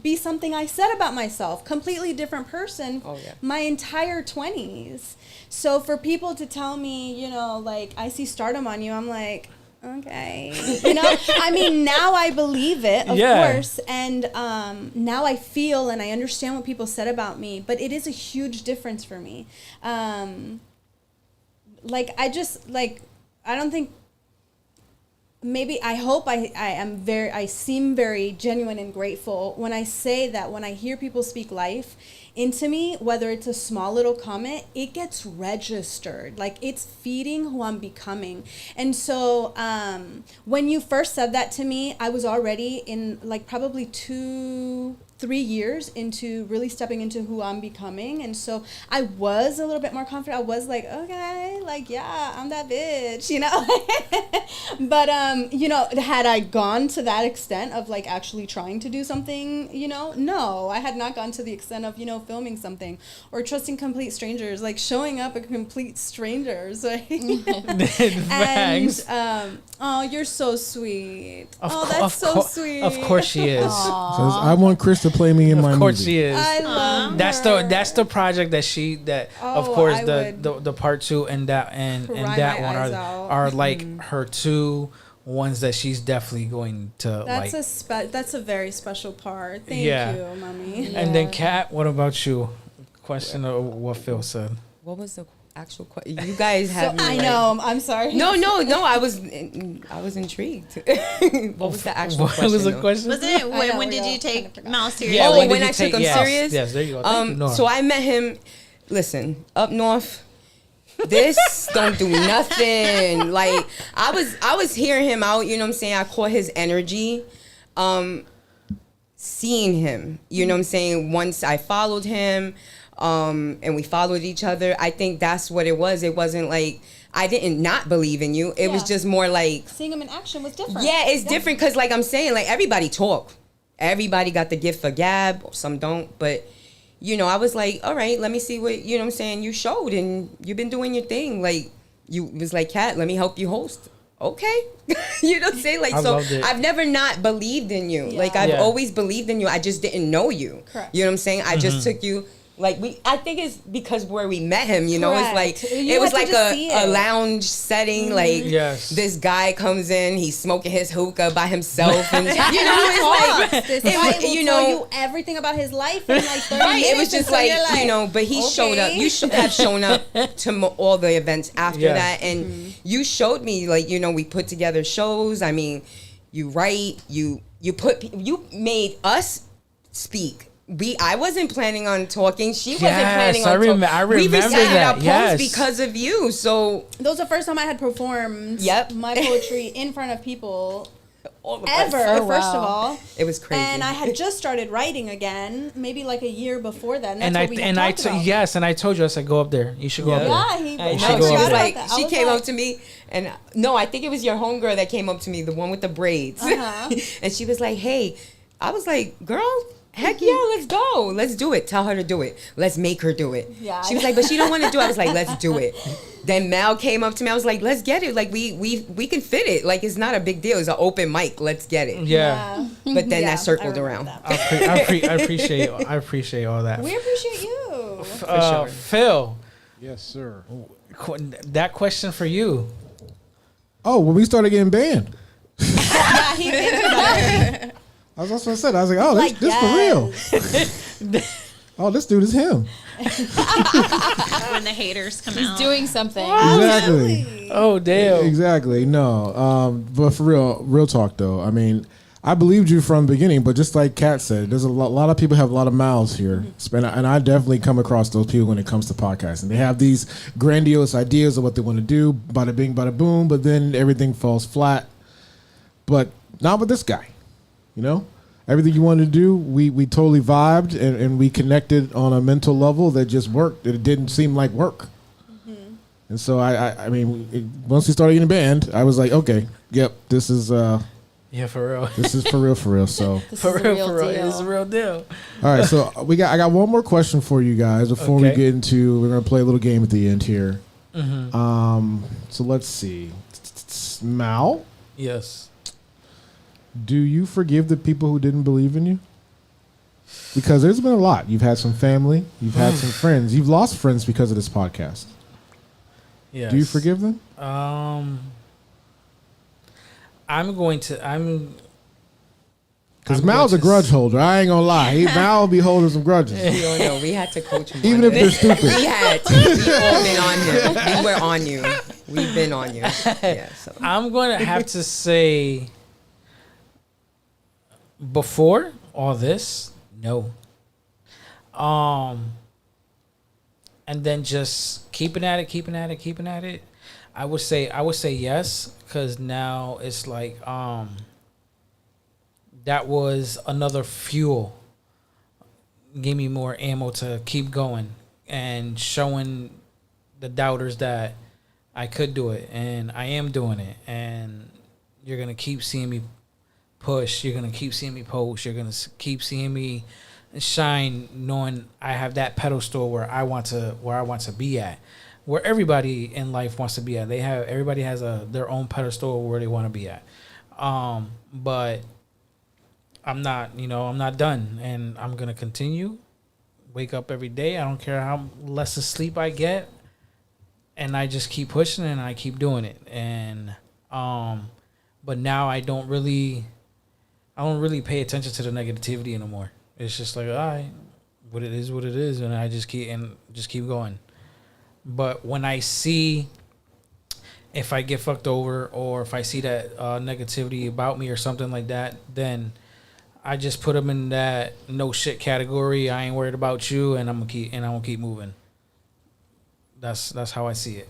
be something I said about myself. Completely different person. My entire 20s. So for people to tell me, like, I see stardom on you, I'm like, okay. I mean, now I believe it, of course. And now I feel and I understand what people said about me. But it is a huge difference for me. I don't think, maybe I hope I seem very genuine and grateful when I say that when I hear people speak life into me, whether it's a small little comment, it gets registered. Like, it's feeding who I'm becoming. And so when you first said that to me, I was already in like probably 2-3 years into really stepping into who I'm becoming. And so I was a little bit more confident. I was like, okay, like, yeah, I'm that bitch, But, had I gone to that extent of like actually trying to do something, no, I had not gone to the extent of, filming something or trusting complete strangers, like showing up at complete strangers. Like, and, oh, you're so sweet. That's so sweet. Of course she is. Says, I want Chris to play me in my movie. Of course she is. I love that's the project of course the part 2 and that one are like her 2 ones that she's definitely going to that's a very special part. Thank you, mommy. And then Kat, what about you? Question of what Phil said. What was the actual question? You guys have me. I know. I'm sorry. No. I was intrigued. What was the actual question? What was the question? Wasn't it when did you take Mal serious? Yeah, when I took him serious? Yes, there you go. So I met him, listen, up north. This don't do nothing. Like, I was hearing him out, you know what I'm saying? I caught his energy. Seeing him, you know what I'm saying? Once I followed him, and we followed each other. I think that's what it was. It wasn't like I didn't not believe in you. It was just more like seeing him in action was different. Yeah, it's different because, like I'm saying, like everybody talk. Everybody got the gift for gab. Some don't, but I was like, all right, let me see what what I'm saying. You showed and you've been doing your thing. Like, you was like, Kat, let me help you host. Okay. You know what I'm saying? Like, so I've never not believed in you. Yeah. Like, I've always believed in you. I just didn't know you. Correct. You know what I'm saying? I just took you Like I think it's because where we met him, you know, it's like Correct. You it was had like to just see a it. lounge setting. Like Yes. this guy comes in, he's smoking his hookah by himself, and you know, it's like This it guy was, will you tell know, you everything about his life in like 30 right? minutes. It was just and so like, you're you know, but he showed up. okay. You have shown up to all the events after Yeah. that, and you showed me, like, you know, we put together shows. I mean, you write, you made us speak. I wasn't planning on talking. She wasn't planning on talking. I We remember recited that. our Yes. poems because of you. So That was the first time I had performed my poetry in front of people all of us, ever, Oh, first wow. of all. it was crazy. And I had just started writing again, maybe like a year before that. And that's what we had talked about. Yes, and I told you, I said, go up there. You should go up there. Yeah, he I I know. should She go was over there. like, that. I she was came like- up to me, and no, I think it was your homegirl that came up to me, the one with the braids, and she was like, "Hey," I was like, "Girl, heck yeah, let's go, let's do it. Tell her to do it. Let's make her do it." Yeah. She was like, "But she don't want to do it." I was like, "Let's do it." Then Mal came up to me. I was like, "Let's get it. Like we can fit it. Like it's not a big deal. It's an open mic. Let's get it." Yeah. But then Yeah, that circled I remember around. that. I appreciate all that. We appreciate you. sure. Phil, Yes, sir. that question for you. Oh, when we started getting banned. Yeah, he thinks about it. That's what I said. I was like, oh, this for real. Oh, this dude is him. When the haters come out. Doing something. Exactly. Oh, damn. Exactly. No. But for real talk though. I mean, I believed you from the beginning, but just like Kat said, there's a lot of people have a lot of mouths here, and I definitely come across those people when it comes to podcasting. They have these grandiose ideas of what they want to do, bada bing, bada boom, but then everything falls flat. But not with this guy. You know, everything you wanted to do, we totally vibed and we connected on a mental level that just worked. It didn't seem like work. And so I mean, once we started getting banned, I was like, okay, yep, this is Yeah, for real. this is for real. So This For is a real, real for real. deal. It's a real deal. all right, so I got one more question for you guys before we Okay. get into. We're gonna play a little game at the end here. Mm-hmm. So let's see, Mal, Yes. do you forgive the people who didn't believe in you? Because there's been a lot. You've had some family, you've had some friends, you've lost friends because of this podcast. Yes. Do you forgive them? Because Mal's a grudge holder. I ain't gonna lie. Mal will be holding some grudges, We don't know. We had to coach him. even on if they're it. stupid. We had to. We all been on him. We were on you. We've been on you. Yeah. So. I'm going to have to say, before all this, no. And then just keeping at it. I would say yes, because now it's like that was another fuel. Gave me more ammo to keep going and showing the doubters that I could do it, and I am doing it. And you're gonna keep seeing me push. You're gonna keep seeing me post. You're gonna keep seeing me shine, knowing I have that pedestal where I want to be at, where everybody in life wants to be at. Everybody has their own pedestal where they want to be at. But I'm not done, and I'm gonna continue. Wake up every day. I don't care how less of sleep I get, and I just keep pushing and I keep doing it. And but now I don't really pay attention to the negativity anymore. It's just like, all right, what it is, and I just keep going. But when I see, if I get fucked over or if I see that negativity about me or something like that, then I just put them in that no shit category. I ain't worried about you, and I'm gonna keep moving. That's how I see it.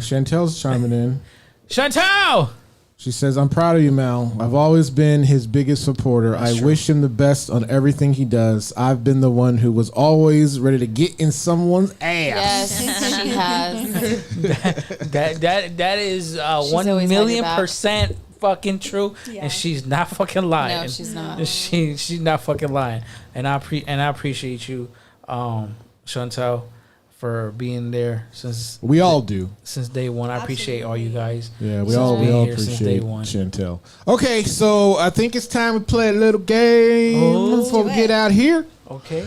Chantel's chiming in. Chantal! She says, I'm proud of you, Mal. I've always been his biggest supporter. That's I true. wish him the best on everything he does. I've been the one who was always ready to get in someone's ass. Yes, she has. That is She's 1 always had million your back. percent fucking true, Yeah. and she's not fucking lying. No, she's not. She's not fucking lying, and I appreciate you, Chantel, for being there since We all do. day one. I appreciate all you guys. Yeah, we since all being here since appreciate day one. Chantel. Okay, so I think it's time we play a little game Oh. before we get out here. Okay.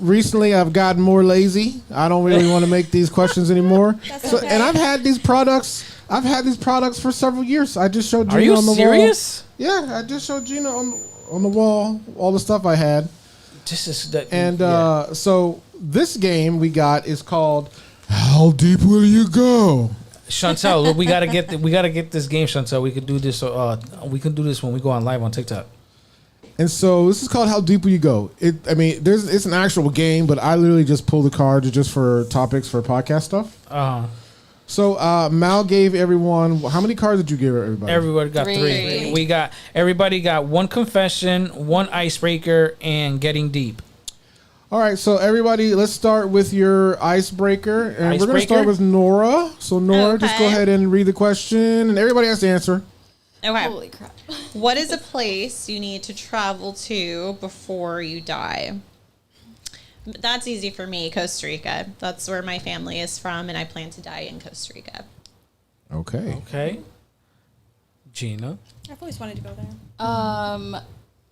Recently, I've gotten more lazy. I don't really want to make these questions anymore. okay. And I've had these products. I've had these products for several years. I just showed Gina Are you on the serious? wall. Yeah, I just showed Gina on the wall all the stuff I had. This is the And so this game we got is called How Deep Will You Go? Chantel, look, we gotta get this game, Chantel. We could do this. We can do this when we go on live on TikTok. And so this is called How Deep Will You Go? It's an actual game, but I literally just pull the cards just for topics for podcast stuff. So Mal gave everyone. How many cards did you give everybody? Everybody got 3. Everybody got 1 confession, 1 icebreaker, and getting deep. All right, so everybody, let's start with your icebreaker, and we're going to start with Nora. So Nora, just go ahead and read the question, and everybody has to answer. Okay. Holy crap. What is a place you need to travel to before you die? That's easy for me, Costa Rica. That's where my family is from, and I plan to die in Costa Rica. Okay. Gina. I've always wanted to go there.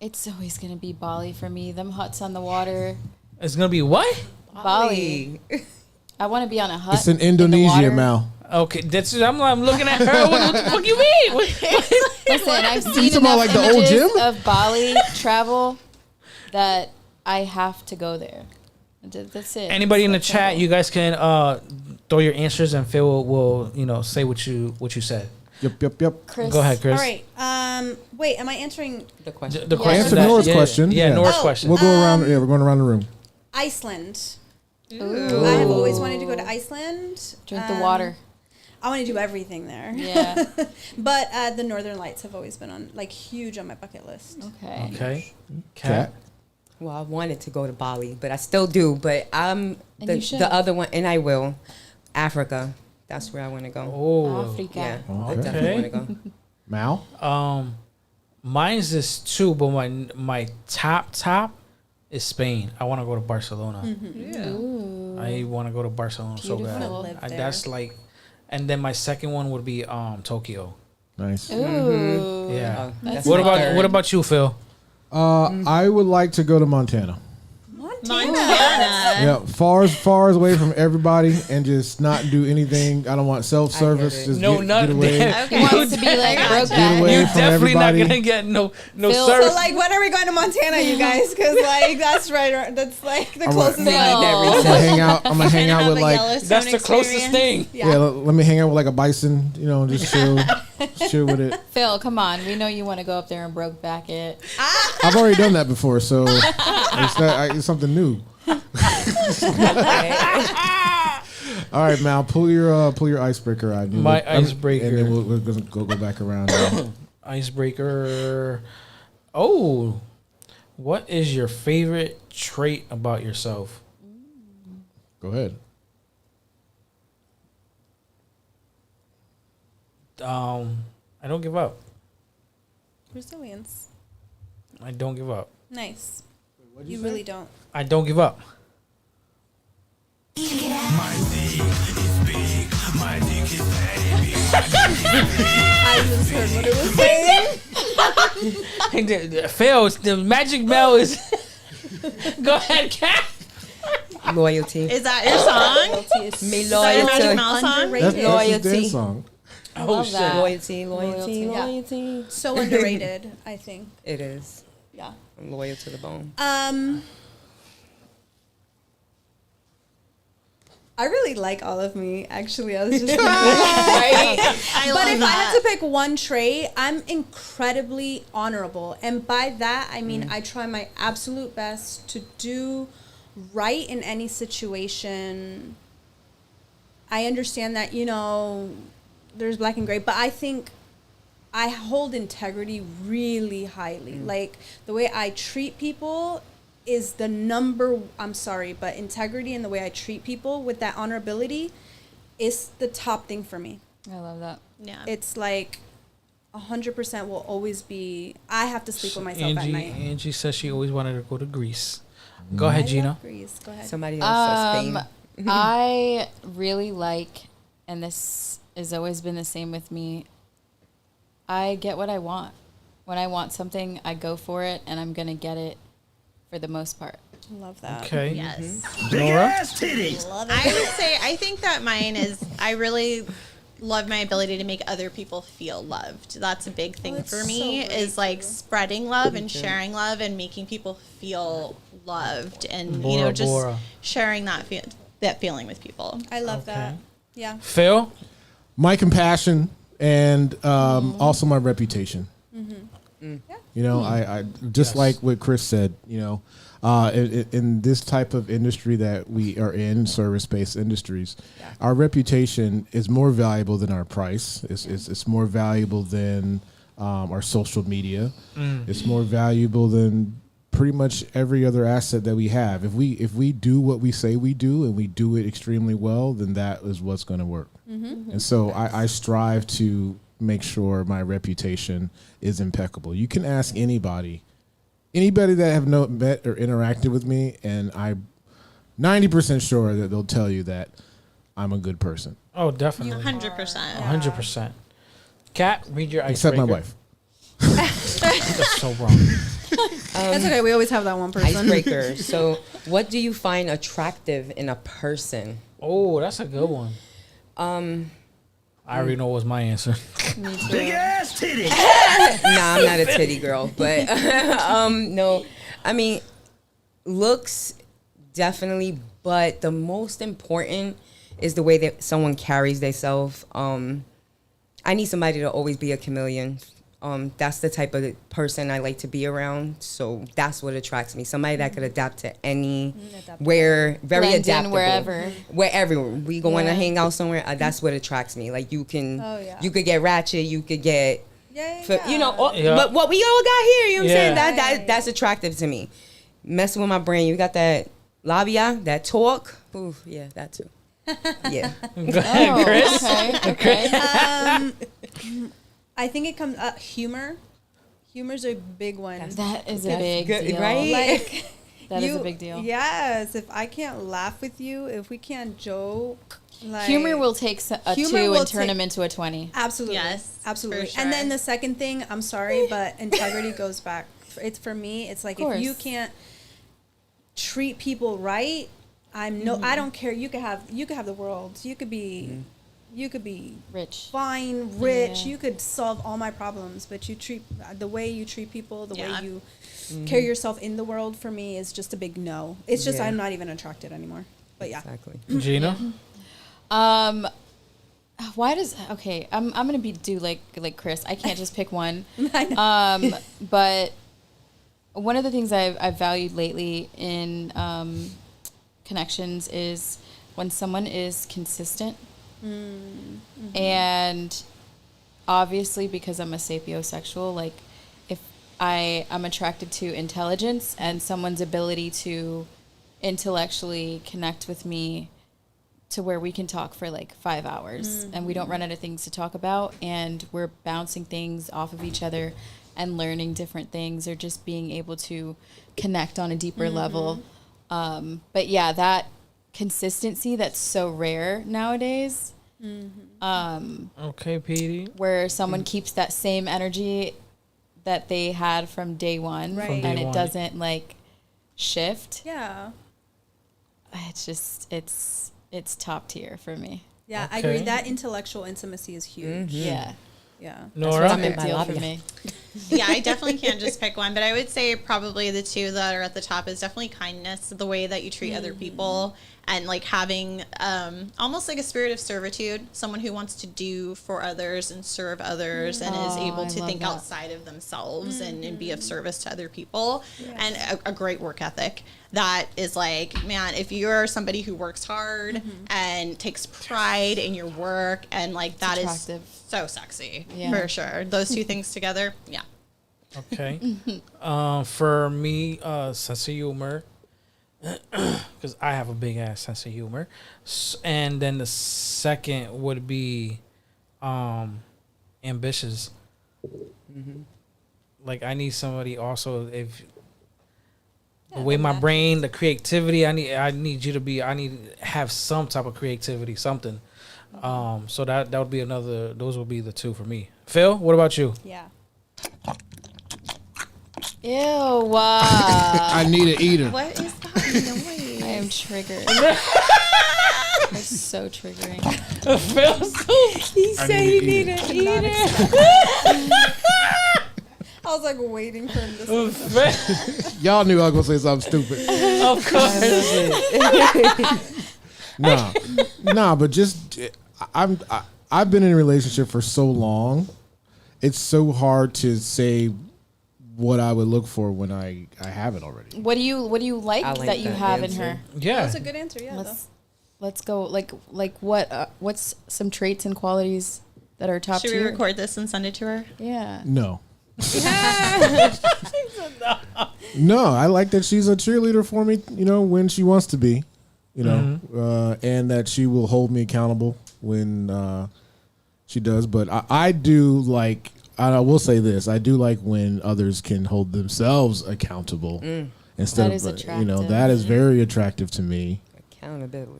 It's always gonna be Bali for me. Them huts on the water. It's gonna be what? Bali. I want to be on a hut. It's in the Indonesia, water. Mal. Okay, I'm looking at her. What the fuck you mean? Listen, I've seen talking about enough like the old images gym? of Bali travel that I have to go there. That's it. Anybody in the It's that chat, simple. you guys can throw your answers, and Phil will say what you said. Yep. Chris, Go ahead, Chris. All right. Wait, am I answering The question. The Yeah. question. Answer that- Nora's yeah, question. Yeah, Yeah. Nora's Oh. question. We'll go around. Yeah, we're going around the room. Iceland? Ooh. I have always wanted to go to Iceland. Drink the water. I want to do everything there. Yeah. But the Northern Lights have always been huge on my bucket list. Okay. Okay. Cat. Well, I wanted to go to Bali, but I still do. But I'm And you should. the other one, and I will. Africa. That's where I want to go. Oh. Africa. Yeah, I Okay. definitely want to go. Mal. Mine's is 2, but my top is Spain. I want to go to Barcelona. Ooh. I want to go to Barcelona so bad. Beautiful. Live there. That's like, and then my second one would be Tokyo. Nice. Ooh. Yeah. That's What my about third. what about you, Phil? I would like to go to Montana. Montana. Yeah, far away from everybody, and just not do anything. I don't want self-service. I get it. Just No, get not away. that. He wants to be like broke Get away You're from definitely everybody. not gonna get no Phil- service. So when are we going to Montana, you guys? Because that's right. That's like the I'm closest. Phil. I'm gonna hang out. I'm gonna hang out with like. That's the closest thing. Yeah, let me hang out with like a bison. And just chill with it. Phil, come on. We know you want to go up there and broke back it. I've already done that before, so it's something new. All right, Mal, pull your icebreaker out. My icebreaker. and then we're gonna go back around. Icebreaker. Oh, what is your favorite trait about yourself? Go ahead. I don't give up. Resilience. I don't give up. Nice. You really don't. I don't give up. I just heard what it was saying. Phil, the magic bell is. Go ahead, Cat. Loyalty. Is that your song? Me Is that your Magic loyalty. Mouse song? Underrated. That's his Loyalty. dance song. Oh love shit. that. Loyalty. Loyalty, yeah. Loyalty. So underrated, I think. It is. Yeah. I'm loyal to the bone. I really like all of me. Actually, I was just. I But love if I that. had to pick one trait, I'm incredibly honorable. And by that, I mean I try my absolute best to do right in any situation. I understand that, there's black and gray, but I think I hold integrity really highly. Like the way I treat people is I'm sorry, but integrity and the way I treat people with that honorability is the top thing for me. I love that. Yeah. It's like 100% will always be. I have to sleep with myself at night. Angie says she always wanted to go to Greece. Go ahead, I Gina. love Greece. Go ahead. Somebody else says Spain. I really like, and this has always been the same with me, I get what I want. When I want something, I go for it, and I'm going to get it for the most part. Love that. Okay. Yes. Nora? I would say I think that mine is I really love my ability to make other people feel loved. That's a big thing that's for me so is like spreading love and sharing love and making people feel loved and you know just sharing that feeling with people. I love that. Yeah. Phil? My compassion and also my reputation. You know, I just like what Chris said, you know, in this type of industry that we are in, service-based industries, our reputation is more valuable than our price. It's more valuable than our social media. It's more valuable than pretty much every other asset that we have. If we do what we say we do and we do it extremely well, then that is what's going to work. And so I strive to make sure my reputation is impeccable. You can ask anybody that have met or interacted with me, and I'm 90% sure that they'll tell you that I'm a good person. Oh, definitely. 100%. 100%. Kat, read your Except icebreaker. my wife. That's so wrong. That's okay. We always have that one person. Icebreaker. So, what do you find attractive in a person? Oh, that's a good one. I already know what's my answer. Me too. Nah, I'm not a titty girl, but no. I mean, looks definitely, but the most important is the way that someone carries themselves. I need somebody to always be a chameleon. That's the type of person I like to be around. So that's what attracts me. Somebody that could adapt to anywhere, very Blend in adaptable. Wherever we go want to hang out somewhere, that's what attracts me. Like you can, you could get ratchet, you could get, you know. But what we all got here, you know what I'm saying? That's attractive to me. Messing with my brain, you got that labia, that talk. Ooh, yeah, that too. Yeah. Go ahead, Chris. Okay. I think it comes humor. Humor's a big one. That is a big deal. Right? Like That is a big deal. Yes, if I can't laugh with you, if we can't joke, like Humor will take a Humor 2 will and turn take- him into a 20. absolutely, Yes, absolutely. for And then sure. the second thing, I'm sorry, but integrity goes back. It's for me. It's like Of if you course. can't treat people right, I don't care. You could have the world. You could be. You could be Rich. fine, rich. Yeah. You could solve all my problems, but the way you treat people, the Yeah. way you carry yourself in the world, for me is just a big no. It's just Yeah. I'm not even attracted anymore. But yeah, Exactly. Gina? Why does I'm gonna do like Chris. I can't just pick one. I know. But one of the things I've valued lately in connections is when someone is consistent. And obviously, because I'm a sapiosexual, like if I'm attracted to intelligence and someone's ability to intellectually connect with me to where we can talk for like 5 hours and we don't run out of things to talk about and we're bouncing things off of each other and learning different things or just being able to connect on a deeper level. But yeah, that consistency that's so rare nowadays. Okay, Petey. Where someone keeps that same energy that they had from day one, Right. From day and it one. doesn't like shift. yeah, It's just it's top tier for me. yeah. I Okay. agree. That intellectual intimacy is huge. Yeah, Yeah. Nora? that's a big deal for me. Yeah, I definitely can't just pick one, but I would say probably the two that are at the top is definitely kindness, the way that you treat other people, and like having almost like a spirit of servitude, someone who wants to do for others and serve others and is able I to love think that. outside of themselves and be of service to other people, and a great work ethic. That is like, man, if you're somebody who works hard and takes pride in your work, and like that is attractive. so sexy Yeah. for sure. Those two things together, yeah. Okay. For me, sense of humor, because I have a big ass sense of humor, and then the second would be ambitious. Like I need somebody also if the way my brain, the creativity, I need you to be. I need to have some type of creativity, something. So that would be another. Those would be the two for me. Phil, what about you? Yeah. Ew. I need to eat her. What is that? I am triggered. It's so triggering. He said he needed to eat it. I was like waiting for him to say Y'all knew I was gonna say something stupid. Of course. Nah, but just I've been in a relationship for so long. It's so hard to say what I would look for when I have it already. What do you like, I like that you that have answer. in her? Yeah. That's a good answer. Yeah. Let's go. Like what's some traits and qualities that are top Should we tier? record this and send it to her? Yeah. No. No, I like that she's a cheerleader for me, when she wants to be, and that she will hold me accountable when she does. But I do like, I will say this, I do like when others can hold themselves accountable instead That is of, attractive. that is very attractive to me.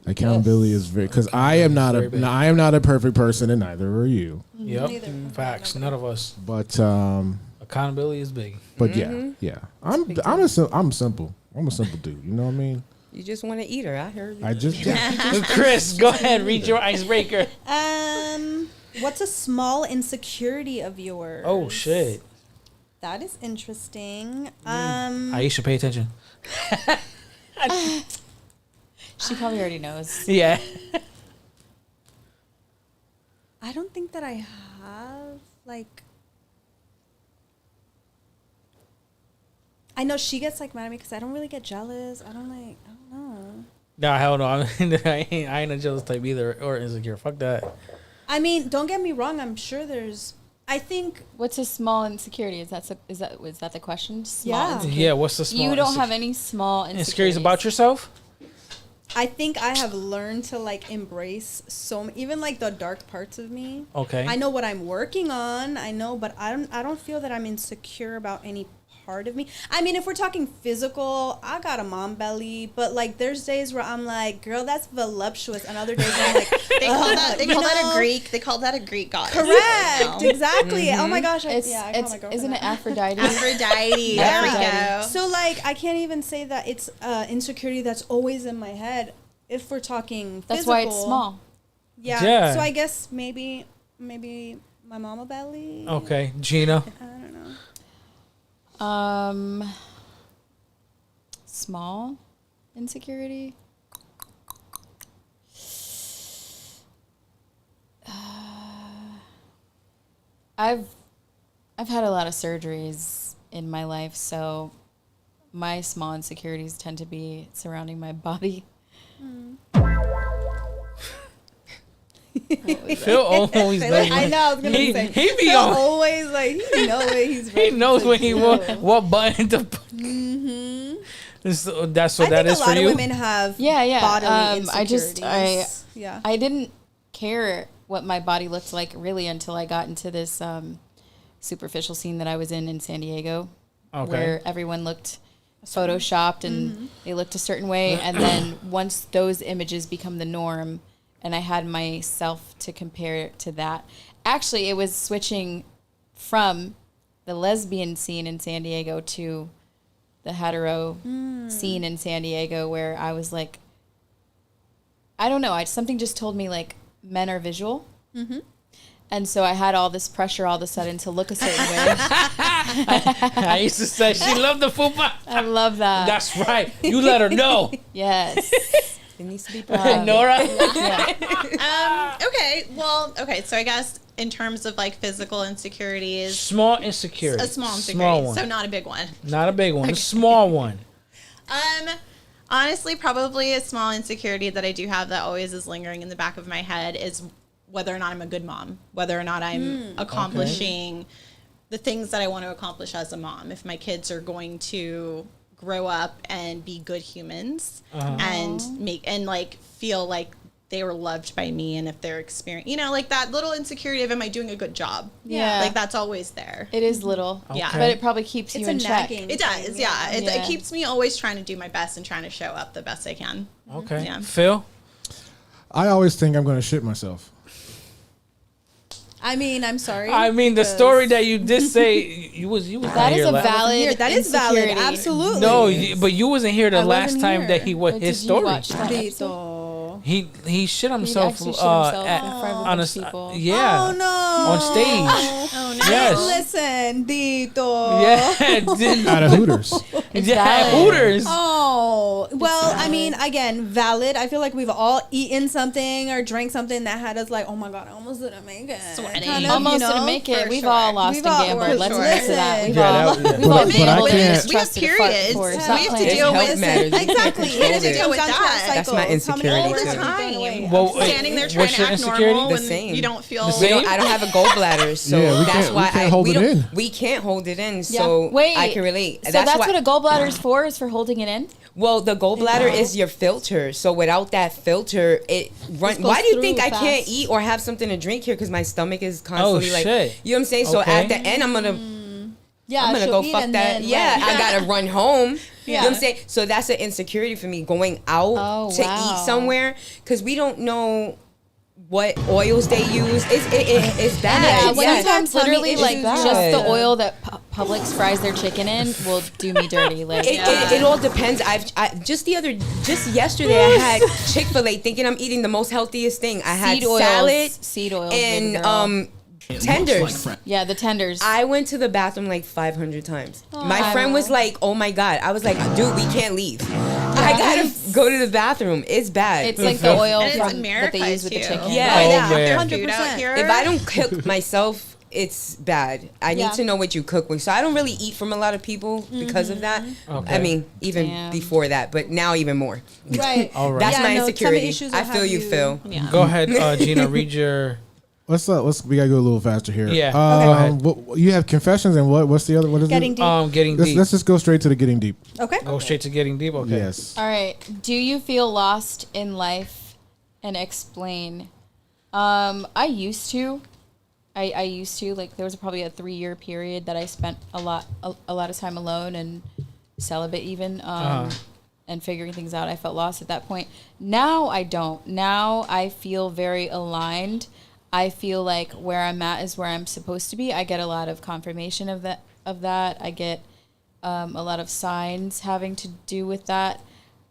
Accountability is very, because I am not a perfect person, and neither are you. Yep. Facts. None of us. But Accountability is big. yeah. I'm simple. I'm a simple dude. You know what I mean? You just want to eat her. I heard you. I just Chris, go ahead. Read your icebreaker. What's a small insecurity of yours? Oh, shit. That is interesting. Aisha, pay attention. She probably already knows. Yeah. I don't think that I have, like, I know she gets like mad at me because I don't really get jealous. I don't know. Nah, hell no. I ain't a jealous type either or insecure. Fuck that. I mean, don't get me wrong. I'm sure I think What's a small insecurity? Is that the question? Small Yeah. insecurity. Yeah, what's the small You don't have any small insecurities about yourself? I think I have learned to like embrace even like the dark parts of me. Okay. I know what I'm working on. I know, but I don't feel that I'm insecure about any part of me. I mean, if we're talking physical, I got a mom belly, but like there's days where I'm like, girl, that's voluptuous, and other days I'm like, They call that a Greek goddess. correct, exactly. Oh my gosh, Isn't it Aphrodite? Aphrodite. There we Yeah. go. So like I can't even say that it's insecurity that's always in my head. If we're talking That's physical, why it's small. Yeah. Yeah. So I guess maybe my mama belly. Okay, Gina. I don't know. Small insecurity. I've had a lot of surgeries in my life, so my small insecurities tend to be surrounding my body. Phil always like, I know. I was gonna he say be Phil on. always like he know what he's. He knows when he will. what button to. So that I think is a for lot of you. women have Yeah. bodily I insecurities. Yeah. I didn't care what my body looked like really until I got into this superficial scene that I was in San Diego, Okay. where everyone looked photoshopped and they looked a certain way, and then once those images become the norm, and I had myself to compare to that. Actually, it was switching from the lesbian scene in San Diego to the hetero scene in San Diego, where I was like, I don't know, something just told me like men are visual. And so I had all this pressure all of a sudden to look a certain way. I used to say she loved the fupa. I love that. That's right. You let her know. Yes. It needs to be Nora. Okay. So I guess in terms of like physical insecurities, Small insecurity. a small insecurity. Small one. So not a big one. Not a big one. A small one. Honestly, probably a small insecurity that I do have that always is lingering in the back of my head is whether or not I'm a good mom, whether or not I'm accomplishing the things that I want to accomplish as a mom. If my kids are going to grow up and be good humans and feel like they were loved by me, and if they're experiencing, like that little insecurity of, am I doing a good job? Yeah. Like that's always there. It is little. Yeah. Okay. But it probably keeps It's you a in check. nagging. It does, thing, yeah. It Yeah. keeps me always trying to do my best and trying to show up the best I can. Okay. Yeah. Phil. I always think I'm going to shit myself. I mean, I'm sorry. I mean, the because- story that you did say you was That not is here a last. valid. That is valid. insecurity. Absolutely. No, but you wasn't here the I last wasn't time here. that he was But his did you story. watch that episode? Dito. He shit himself. actually shit himself in front of a on bunch a of people. yeah. Oh no. On stage. Oh no. Yes. Listen, Dito. Yeah. Out of Hooters. Yeah. valid. Hooters. Oh, well, I mean, again, valid. I feel like we've all eaten something or drank something that had us like, oh my God, I almost didn't make it. Sweating. Kind of, Almost you know? didn't make it. For We've sure. all lost We've and all- gambled. for Let's sure. admit to that. We've Yeah, all, that- we've all But I gambled and can't- We have trusted a fuck periods. for We stop have to playing. deal Health with matters. You can't Exactly. control And it it. comes with down to our that. cycle. That's my insecurity All the too. time. Well, standing there trying what's to your act insecurity? normal The when same. you don't feel The same? I don't have a gallbladder, so Yeah, we that's can't- we why can't hold we it don't. in. We can't hold it in, so Wait, I can relate. So that's why, what a gallbladder is for? Is for holding it in? Well, the gallbladder is your filter. So without that filter, it run. goes Why do you think through I can't fast. eat or have something to drink here? Because my stomach is constantly like, shit. you know what I'm saying. So Okay. at the end, I'm gonna Yeah, I'm gonna she'll go eat fuck and that. then Yeah, run. I gotta run home. You know what I'm Yeah. saying? So that's an insecurity for me going out Oh, to wow. eat somewhere because we don't know what oils they use. It's bad. Yeah, when you sometimes have tummy literally like issues, just yeah. the oil that Publix fries their chicken in will do me dirty. Like It all depends. Just yesterday I had Chick-fil-A thinking I'm eating the most healthiest thing. I had seed oils, salad seed oils, and baby girl. tenders. Yeah, the tenders. I went to the bathroom like 500 times. My friend was like, "Oh my God." I was like, "Dude, we can't leave. I gotta go to the bathroom. It's bad." it's like the oil And it's from, that America they use with the too. chicken. Yeah. Oh, Yeah, man. Food out 100%. here. If I don't cook myself, it's bad. I Yeah. need to know what you cook with. So I don't really eat from a lot of people because of that. Okay. I mean, even Damn. before that, but now even more. Right. All right. That's Yeah, my no, tummy insecurity. issues I will feel have you, Phil. Yeah. Go ahead, Gina. Read your. Let's we gotta go a little faster here. Yeah. Go ahead. What, you have confessions and what's the other? What is Getting it? deep. Getting Let's, deep. let's just go straight to the getting deep. Okay. Go straight to getting deep. Okay. Yes. All right. Do you feel lost in life? And explain. I used to. I used to. Like there was probably a 3-year period that I spent a lot of time alone and celibate even. And figuring things out. I felt lost at that point. Now I don't. Now I feel very aligned. I feel like where I'm at is where I'm supposed to be. I get a lot of confirmation of that. I get a lot of signs having to do with that.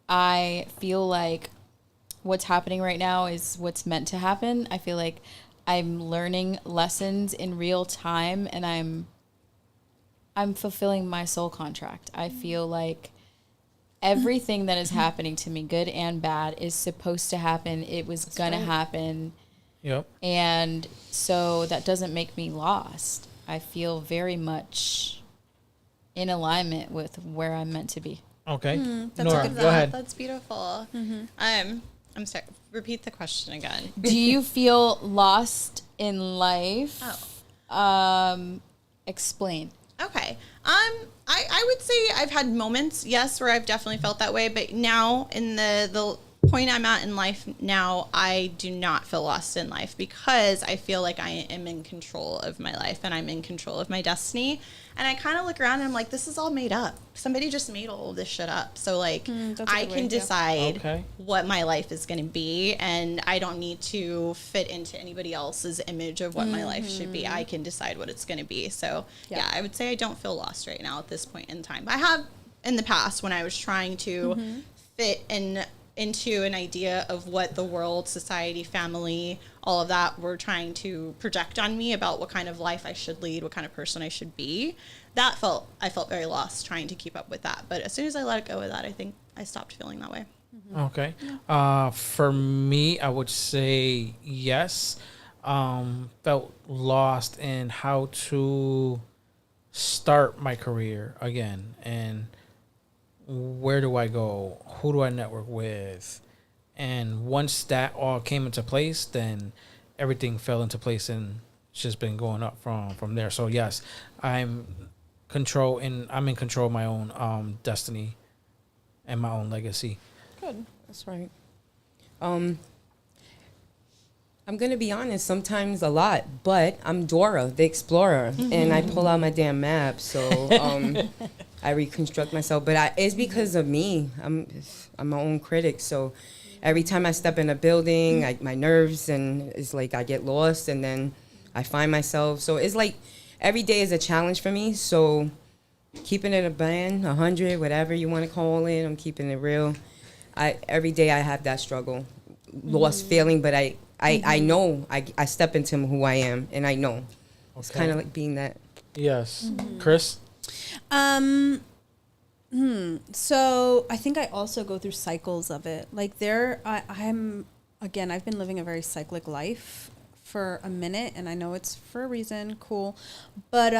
I feel like what's happening right now is what's meant to happen. I feel like I'm learning lessons in real time and I'm fulfilling my soul contract. I feel like everything that is happening to me, good and bad, is supposed to happen. It was gonna happen. Yep. And so that doesn't make me lost. I feel very much in alignment with where I'm meant to be. Okay. That's Nora, a good go thought. ahead. That's beautiful. I'm sorry. Repeat the question again. Do you feel lost in life? Explain. Okay. I would say I've had moments, yes, where I've definitely felt that way, but now in the point I'm at in life now, I do not feel lost in life because I feel like I am in control of my life and I'm in control of my destiny. And I kind of look around and I'm like, this is all made up. Somebody just made all of this shit up. So like, that's a I good can way, yeah. decide Okay. what my life is going to be, and I don't need to fit into anybody else's image of what my life should be. I can decide what it's going to be. So yeah, I would say I don't feel lost right now at this point in time. I have in the past when I was trying to fit into an idea of what the world, society, family, all of that were trying to project on me about what kind of life I should lead, what kind of person I should be. I felt very lost trying to keep up with that. But as soon as I let go of that, I think I stopped feeling that way. Okay. For me, I would say yes. Felt lost in how to start my career again and where do I go? Who do I network with? And once that all came into place, then everything fell into place and it's just been going up from there. So yes, I'm in control of my own destiny and my own legacy. Good. That's right. I'm going to be honest, sometimes a lot, but I'm Dora, the explorer, and I pull out my damn map, so I reconstruct myself. But it's because of me. I'm my own critic, so every time I step in a building, my nerves, and it's like I get lost, and then I find myself. So it's like every day is a challenge for me. So keeping it a band, 100, whatever you want to call it, I'm keeping it real. Every day I have that struggle, lost feeling, but I know I step into who I am, and I know. It's kind of like being that. Yes. Chris? So I think I also go through cycles of it. Like I've been living a very cyclic life for a minute, and I know it's for a reason, cool. But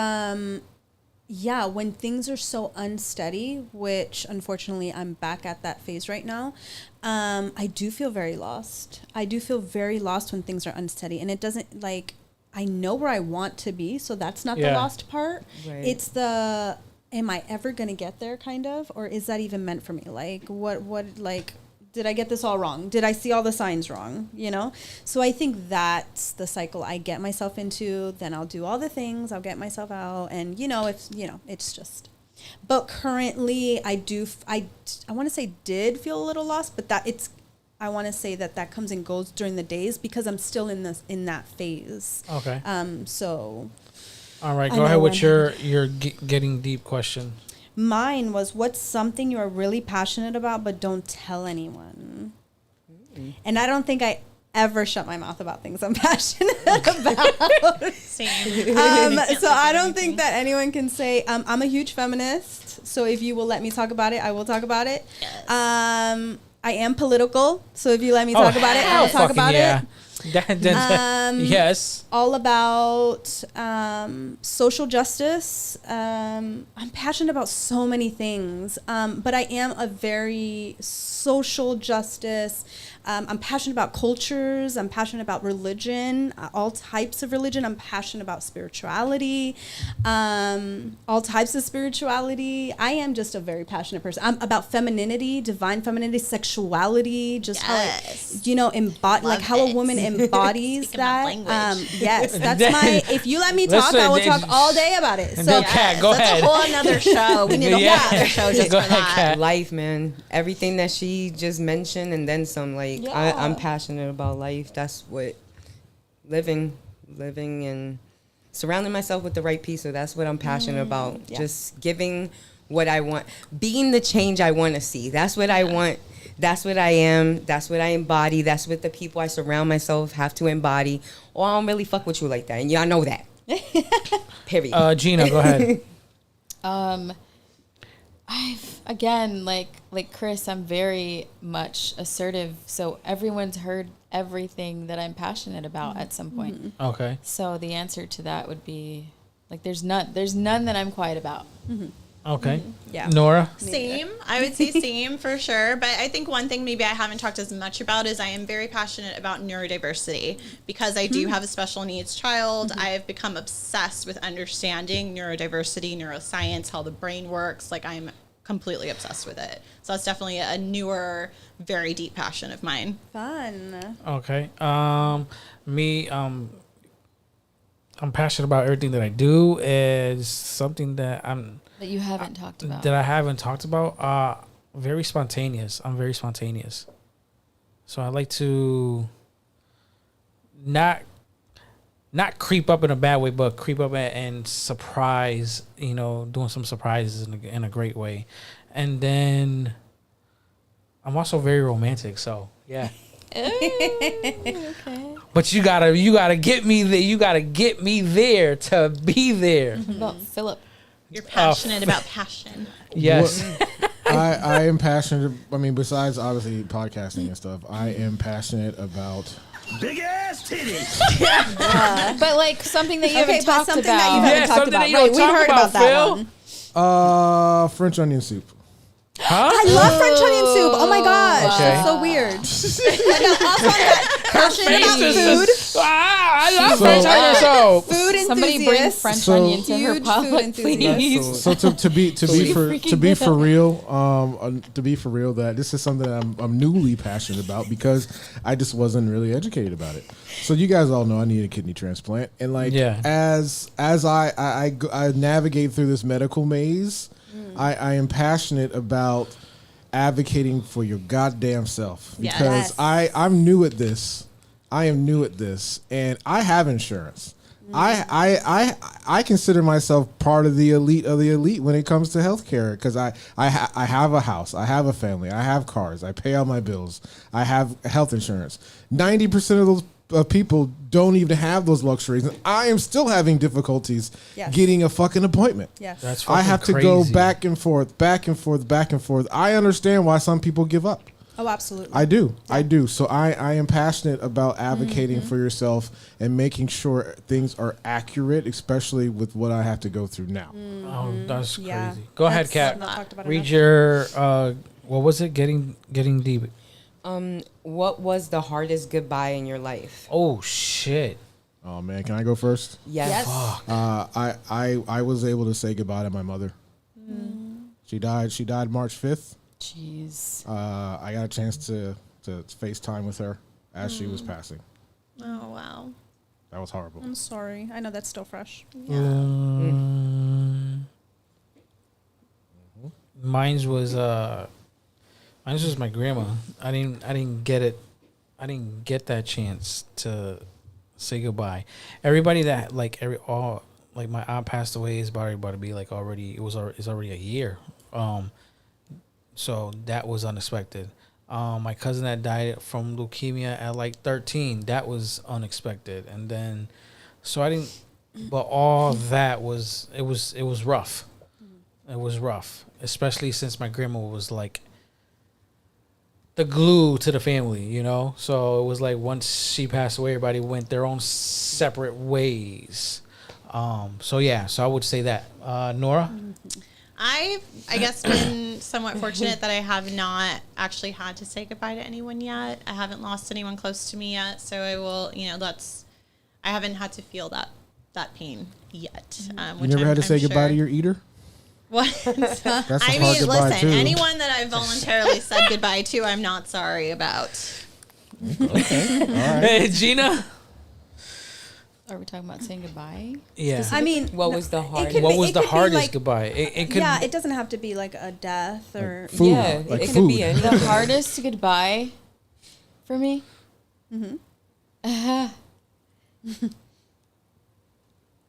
yeah, when things are so unsteady, which unfortunately I'm back at that phase right now, I do feel very lost. I do feel very lost when things are unsteady, and it doesn't like, I know where I want to be, so that's not the lost part. Right. It's the, am I ever going to get there kind of, or is that even meant for me? Like what like, did I get this all wrong? Did I see all the signs wrong? You know? So I think that's the cycle I get myself into. Then I'll do all the things. I'll get myself out. And, it's just. But currently I want to say did feel a little lost, but I want to say that comes and goes during the days because I'm still in that phase. Okay. So. All right. Go ahead with your getting deep question. Mine was, what's something you are really passionate about but don't tell anyone? And I don't think I ever shut my mouth about things I'm passionate about. Same. So I don't think that anyone can say, I'm a huge feminist. So if you will let me talk about it, I will talk about it. Yes. I am political. So if you let me talk about it, I will talk about it. Yes. All about social justice. I'm passionate about so many things, but I am a very social justice. I'm passionate about cultures. I'm passionate about religion, all types of religion. I'm passionate about spirituality, all types of spirituality. I am just a very passionate person. I'm about femininity, divine femininity, sexuality, just how how a woman embodies Speaking my that. language. Yes, that's my. If you let me talk, I will talk all day about it. So Kat, go That's ahead. a whole another show. We need a whole other show just Go for ahead, that. Kat. Life, man. Everything that she just mentioned and then some. Like Yeah. I'm passionate about life. That's what living and surrounding myself with the right people. That's what I'm passionate about. yeah. Just giving what I want, being the change I want to see. That's what I want. That's what I am. That's what I embody. That's what the people I surround myself have to embody. Or I don't really fuck with you like that, and y'all know that. Period. Gina, go ahead. I've again, like Chris, I'm very much assertive. So everyone's heard everything that I'm passionate about at some point. Okay. So the answer to that would be like there's none that I'm quiet about. Okay. Yeah. Nora? Same. I would say same for sure. But I think one thing maybe I haven't talked as much about is I am very passionate about neurodiversity because I do have a special needs child. I have become obsessed with understanding neurodiversity, neuroscience, how the brain works. Like I'm completely obsessed with it. So that's definitely a newer, very deep passion of mine. Fun. Okay. Me, I'm passionate about everything that I do. Is something that That you haven't talked about. that I haven't talked about. Very spontaneous. I'm very spontaneous. So I like to not creep up in a bad way, but creep up and surprise, doing some surprises in a great way. And then I'm also very romantic. So yeah. Okay. But you gotta get me there. You gotta get me there to be there. What about Philip? You're passionate about passion. Yes. I am passionate. I mean, besides obviously podcasting and stuff, I am passionate about. Big ass titties. But like something that you Okay, haven't but talked something about. that you Yeah, haven't talked something about. that you don't Right, we talk heard about, about that Phil. one. French onion soup. Huh? I love French onion soup. Oh my gosh, Okay. that's so weird. And also I'm passionate about food. I love So- French onion soup. Food enthusiast. Somebody bring French So- onion to her Huge food public, enthusiast. please. So to be freaking for real, that this is something that I'm newly passionate about because I just wasn't really educated about it. So you guys all know I need a kidney transplant, and like Yeah. as I navigate through this medical maze, I am passionate about advocating for your goddamn self because Yes. I'm new at this. I am new at this, and I have insurance. I consider myself part of the elite when it comes to healthcare because I have a house, I have a family, I have cars, I pay all my bills, I have health insurance. 90% of those people don't even have those luxuries, and I am still having difficulties Yes. getting a fucking appointment. Yes. That's I have to fucking go crazy. back and forth, back and forth, back and forth. I understand why some people give up. Oh, absolutely. I do. So I am passionate about advocating for yourself and making sure things are accurate, especially with what I have to go through now. Oh, that's crazy. Yeah. Go ahead, That's Kat. not talked about Read enough. your what was it? Getting deep. What was the hardest goodbye in your life? Oh shit. Oh man, can I go first? Yes. I was able to say goodbye to my mother. She died March 5th. Jeez. I got a chance to FaceTime with her as she was passing. Oh wow. That was horrible. I'm sorry. I know that's still fresh. Mine's was my grandma. I didn't get it. I didn't get that chance to say goodbye. Everybody that like my aunt passed away is about to be like it's already a year. So that was unexpected. My cousin that died from leukemia at like 13, that was unexpected. And then so I didn't, but all that was rough. It was rough, especially since my grandma was like the glue to the family, you know? So it was like once she passed away, everybody went their own separate ways. So I would say that. Nora? I guess been somewhat fortunate that I have not actually had to say goodbye to anyone yet. I haven't lost anyone close to me yet, so I will. I haven't had to feel that pain yet. You never had to say goodbye to your eater? What? That's a I hard mean, goodbye listen. too. Anyone that I voluntarily said goodbye to, I'm not sorry about. Okay. All right. Hey, Gina? Are we talking about saying goodbye? Yeah. I mean, What was the hardest? could What be- was it the could be hardest like- goodbye? It could. Yeah, it doesn't have to be like a death or. Food. Yeah, Like it food. could be anything. The hardest goodbye for me?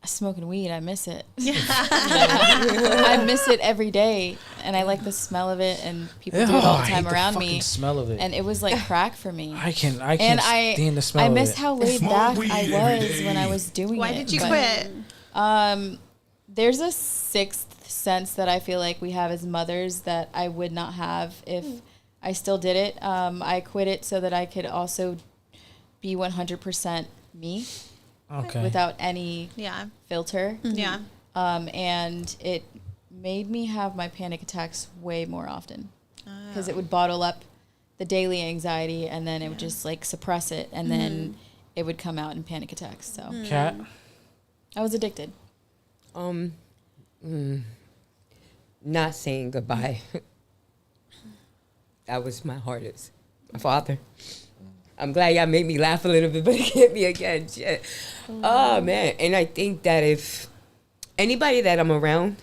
Smoking weed, I miss it. I miss it every day, and I like the smell of it, and people do it all I the hate time the around fucking me. smell of it. And it was like crack for me. I can't And stand the smell I of miss it. how laid Smoke back weed I every was when I was doing it. Why did you but, quit? There's a sixth sense that I feel like we have as mothers that I would not have if I still did it. I quit it so that I could also be 100% me Okay. without any Yeah. filter. Yeah. And it made me have my panic attacks way more often because it would bottle up the daily anxiety and then it would just like suppress it and then it would come out in panic attacks. So Cat? I was addicted. Not saying goodbye. That was my hardest. My father. I'm glad y'all made me laugh a little bit, but it hit me again. Shit. Oh man. And I think that if anybody that I'm around,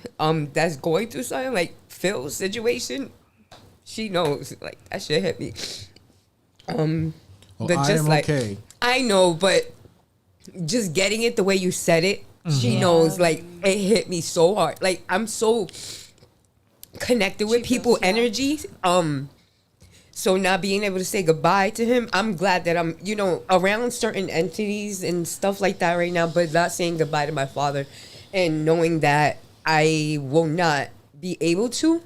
that's going through something like Phil's situation, she knows like that shit hit me. Well, I am okay. I know, but just getting it the way you said it, she Yeah. knows like it hit me so hard. Like I'm so connected with people energy. So not being able to say goodbye to him, I'm glad that I'm, around certain entities and stuff like that right now, but not saying goodbye to my father and knowing that I will not be able to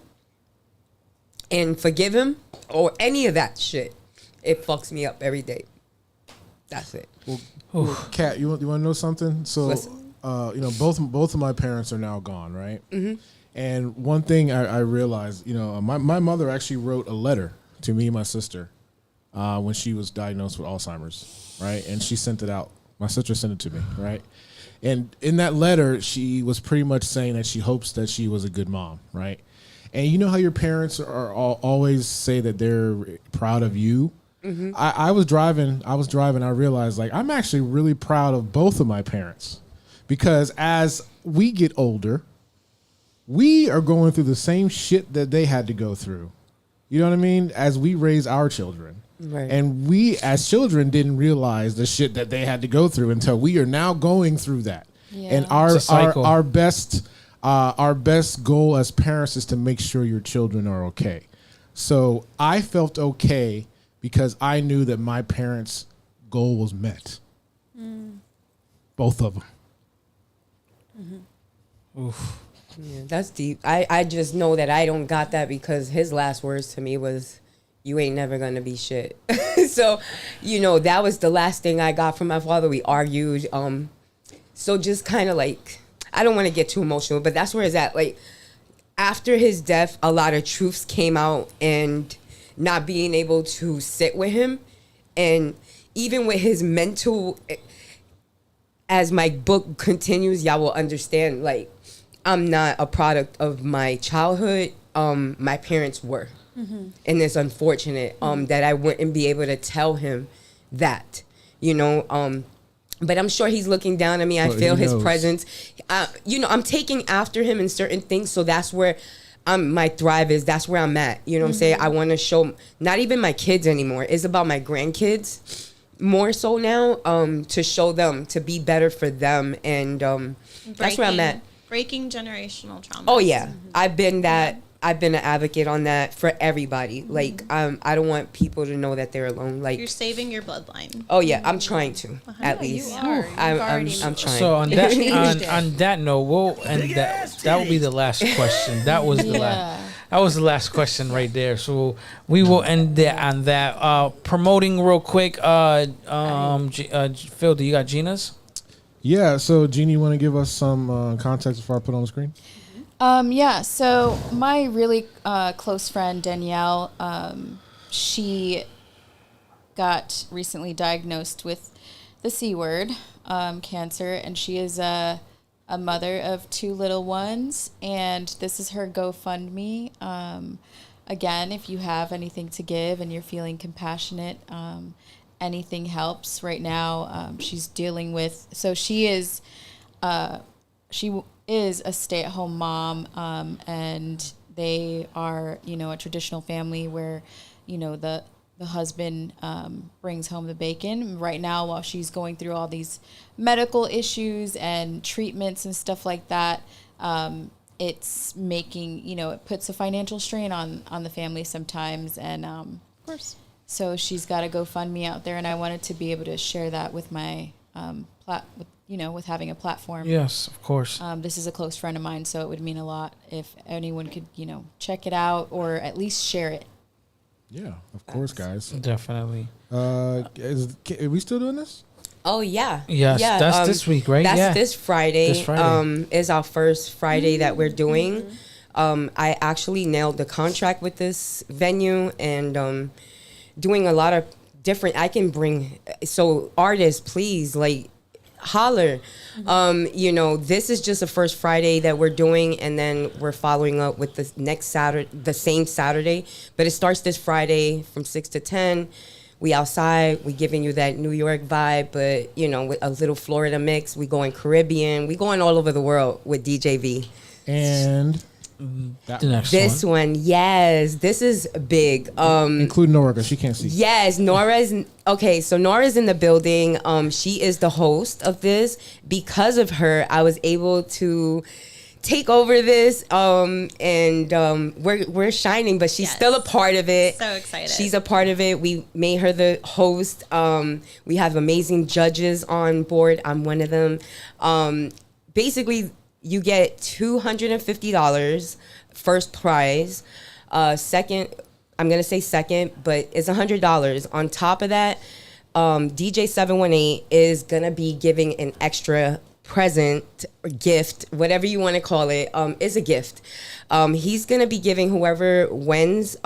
and forgive him or any of that shit. It fucks me up every day. That's it. Kat, you want to know something? So, Listen. both of my parents are now gone, right? Mm-hmm. And one thing I realized, my mother actually wrote a letter to me and my sister when she was diagnosed with Alzheimer's, right? And she sent it out. My sister sent it to me, right? And in that letter, she was pretty much saying that she hopes that she was a good mom, right? And you know how your parents are always say that they're proud of you? Mm-hmm. I was driving. I realized like I'm actually really proud of both of my parents because as we get older, we are going through the same shit that they had to go through. You know what I mean? As we raise our children. Right. And we as children didn't realize the shit that they had to go through until we are now going through that. Yeah. And It's a cycle. our best goal as parents is to make sure your children are okay. So I felt okay because I knew that my parents' goal was met. Both of them. Yeah, that's deep. I just know that I don't got that because his last words to me was, "You ain't never gonna be shit." So, that was the last thing I got from my father. We argued. So just kind of like, I don't want to get too emotional, but that's where it's at. Like, after his death, a lot of truths came out, and not being able to sit with him, and even with his mental, as my book continues, y'all will understand, like, I'm not a product of my childhood. My parents were. And it's unfortunate that I wouldn't be able to tell him that, but I'm sure he's looking down at me. I Well, feel he his knows. presence. I'm taking after him in certain things. So that's where my thrive is. That's where I'm at. You know what I'm saying? I want to show not even my kids anymore. It's about my grandkids more so now, to show them, to be better for them. And that's where I'm at. Breaking generational trauma. Oh yeah, I've been that. I've been an advocate on that for everybody. Like, I don't want people to know that they're alone. Like, You're saving your bloodline. oh yeah, I'm trying to at least. you are. You've I'm already trying. So on that note, we'll end that will be the last question. That was the last. That was the last question right there. So we will end it on that. Promoting real quick. Phil, do you got Gina's? Yeah, so Jeannie, you want to give us some context before I put it on the screen? Yeah, so my really close friend Danielle, she got recently diagnosed with the C word, cancer, and she is a mother of 2 little ones, and this is her GoFundMe. Again, if you have anything to give and you're feeling compassionate, anything helps right now. She's dealing with, so she is a stay-at-home mom, and they are, a traditional family where, the husband brings home the bacon. Right now, while she's going through all these medical issues and treatments and stuff like that, it's making, it puts a financial strain on the family sometimes. And of course, so she's got a GoFundMe out there, and I wanted to be able to share that with my with having a platform. Yes, of course. This is a close friend of mine, so it would mean a lot if anyone could, check it out or at least share it. Yeah, of course, guys. Definitely. Are we still doing this? Oh yeah. Yes, yeah, that's this week, right? That's Yeah. this Friday. This Friday. Is our first Friday that we're doing. I actually nailed the contract with this venue, and doing a lot of different. I can bring artists, please, like, holler. This is just the first Friday that we're doing, and then we're following up with the next Saturday, the same Saturday, but it starts this Friday from 6 to 10. We outside, we giving you that New York vibe, but with a little Florida mix. We going Caribbean, we going all over the world with DJV. And The next This one, yes, this is big. including Nora, because she can't see. Yes, Nora's okay. So Nora's in the building. She is the host of this. Because of her, I was able to take over this. We're shining, but she's still a part of it. So excited. She's a part of it. We made her the host. We have amazing judges on board. I'm one of them. Basically, you get $250 first prize. Second, I'm gonna say second, but it's $100. On top of that, DJ 718 is gonna be giving an extra present or gift, whatever you want to call it. Is a gift. He's gonna be giving whoever wins.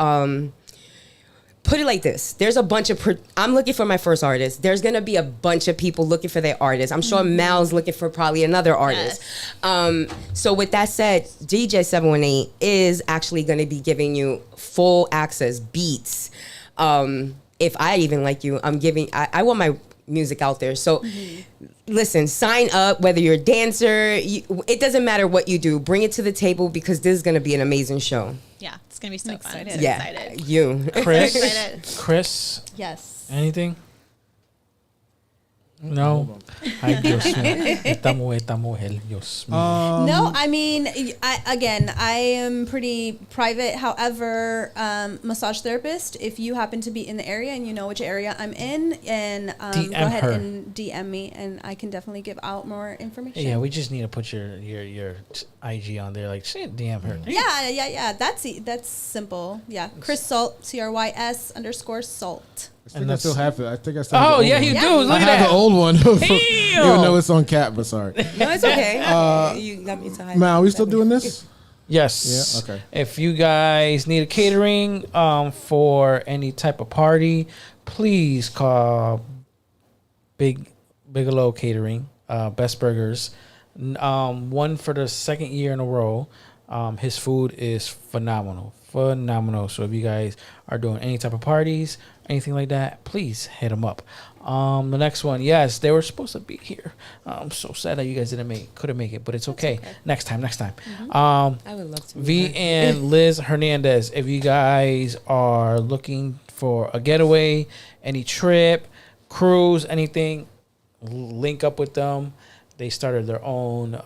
Put it like this. There's a bunch of... I'm looking for my first artist. There's going to be a bunch of people looking for their artist. I'm sure Mal's looking for probably another artist. Yes. So with that said, DJ 718 is actually going to be giving you full access, beats. If I even like you, I'm giving... I want my music out there. So listen, sign up, whether you're a dancer, it doesn't matter what you do. Bring it to the table because this is going to be an amazing show. Yeah, it's gonna be so fun. I'm so Yeah, excited. you. Chris, Chris, Yes. anything? No. Ay, Dios mío. Esta mujer, Dios mío. No, I mean, I am pretty private. However, massage therapist, if you happen to be in the area and you know which area I'm in, and go ahead her. and DM me, and I can definitely give out more information. Yeah, we just need to put your IG on there. Like, shit, DM her. Yeah. That's simple. Yeah, Chris Salt, CRYS_Salt. I think I still have it. I think I still. Oh, have the yeah, old you one. do. Look I at have that. the old one. Even Damn. though it's on cap, but sorry. No, it's okay. You got me to hide. Man, are we still doing this? Yes. Yeah, okay. If you guys need a catering for any type of party, please call Bigelow Catering, Best Burgers. One for the second year in a row. His food is phenomenal. So if you guys are doing any type of parties, anything like that, please hit them up. The next one, yes, they were supposed to be here. I'm so sad that you guys couldn't make it, but it's okay. Next time. I would love to. V and Liz Hernandez, if you guys are looking for a getaway, any trip, cruise, anything, link up with them. They started their own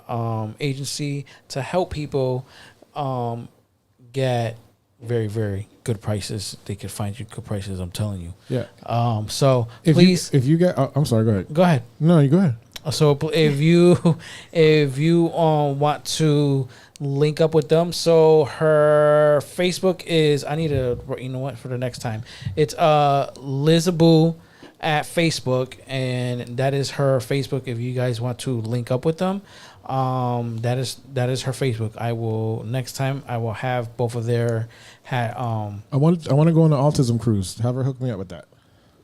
agency to help people get very, very good prices. They can find you good prices, I'm telling you. Yeah. So If please you get, I'm sorry. Go ahead. go ahead. No, you go ahead. So if you want to link up with them, so her Facebook is, I need to, you know what, for the next time, it's Lizaboo at Facebook, and that is her Facebook. If you guys want to link up with them, that is her Facebook. I will next time I will have both of their I want to go on the autism cruise. Have her hook me up with that.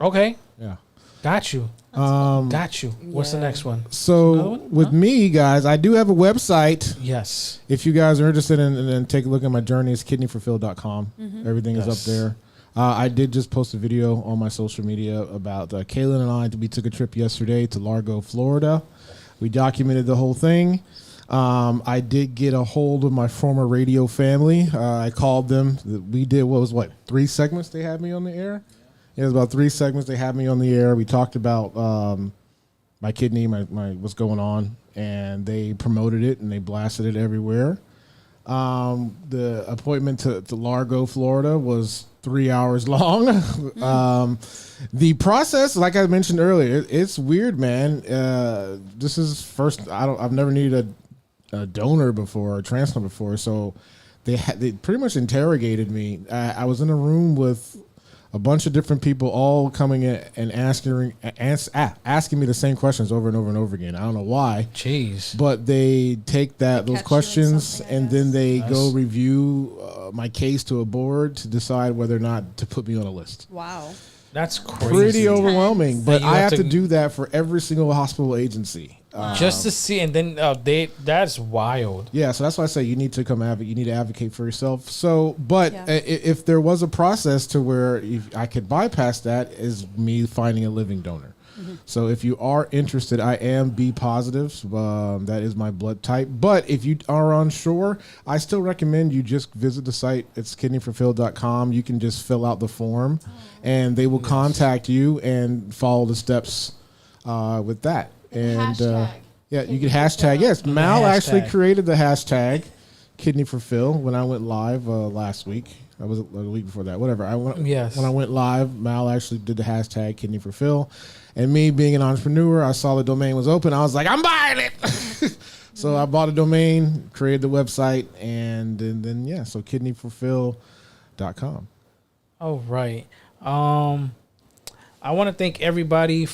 Okay, Yeah. got you. Got you. What's the next one? Another So one? with me, guys, I do have a website. Yes. If you guys are interested in take a look at my journey, it's kidneyforphil.com. Everything is up Yes. there. I did just post a video on my social media about Kaylin and I. We took a trip yesterday to Largo, Florida. We documented the whole thing. I did get a hold of my former radio family. I called them. We did 3 segments they had me on the air? Yeah, it was about 3 segments they had me on the air. We talked about my kidney, my what's going on, and they promoted it and they blasted it everywhere. The appointment to Largo, Florida was 3 hours long. The process, like I mentioned earlier, it's weird, man. This is first. I've never needed a donor before, a transplant before, so they pretty much interrogated me. I was in a room with a bunch of different people, all coming in and asking me the same questions over and over and over again. I don't know why. Jeez. But they take those catch you in questions something, I and then they guess. go review my case to a board to decide whether or not to put me on a list. Wow. That's crazy. Pretty overwhelming, but you I have have to to- do that for every single hospital agency. Just to see, and then that's wild. Yeah, so that's why I say you need to you need to advocate for yourself. So, but Yeah. if there was a process to where if I could bypass that, is me finding a living donor. So if you are interested, I am B positive. That is my blood type. But if you are unsure, I still recommend you just visit the site. It's kidneyforphil.com. You can just fill out the form, and they will contact you and follow the steps with that. And yeah, you can hashtag. Yes, Mal actually hashtag. created the hashtag Kidney for Phil when I went live last week. I was a week before that. Whatever. Yes. When I went live, Mal actually did the hashtag Kidney for Phil. And me being an entrepreneur, I saw the domain was open. I was like, I'm buying it. So I bought a domain, created the website, and then yeah, so kidneyforphil.com. All right. I want to thank everybody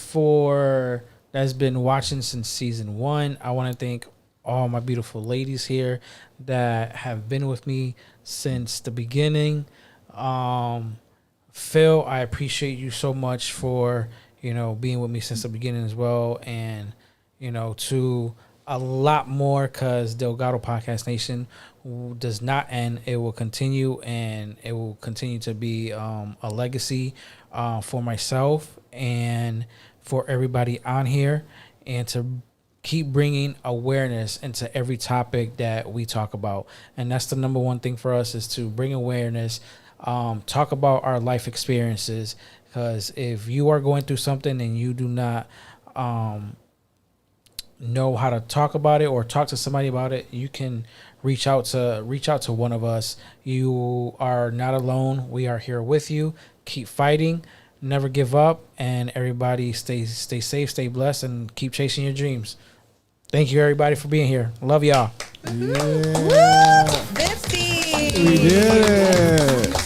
that's been watching since season 1. I want to thank all my beautiful ladies here that have been with me since the beginning. Phil, I appreciate you so much for, being with me since the beginning as well. And, to a lot more, because Delgado Podcast Nation does not end. It will continue, and it will continue to be a legacy for myself and for everybody on here and to keep bringing awareness into every topic that we talk about. And that's the number one thing for us, is to bring awareness, talk about our life experiences. Because if you are going through something and you do not know how to talk about it or talk to somebody about it, you can reach out to one of us. You are not alone. We are here with you. Keep fighting, never give up, and everybody stay safe, stay blessed, and keep chasing your dreams. Thank you, everybody, for being here. Love y'all. Yeah. 50. We did it.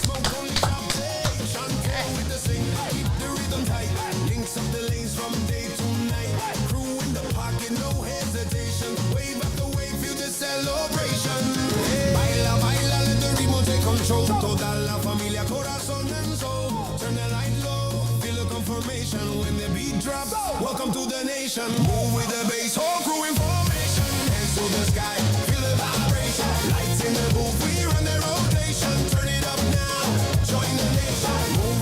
Toda la familia, corazón and soul. Turn the light low, feel the confirmation when the beat drops. Welcome to the nation. Move with the bass, whole crew in formation. Hands to the sky, feel the vibration. Lights in the booth, we run the rotation. Turn it up now, join the nation. Move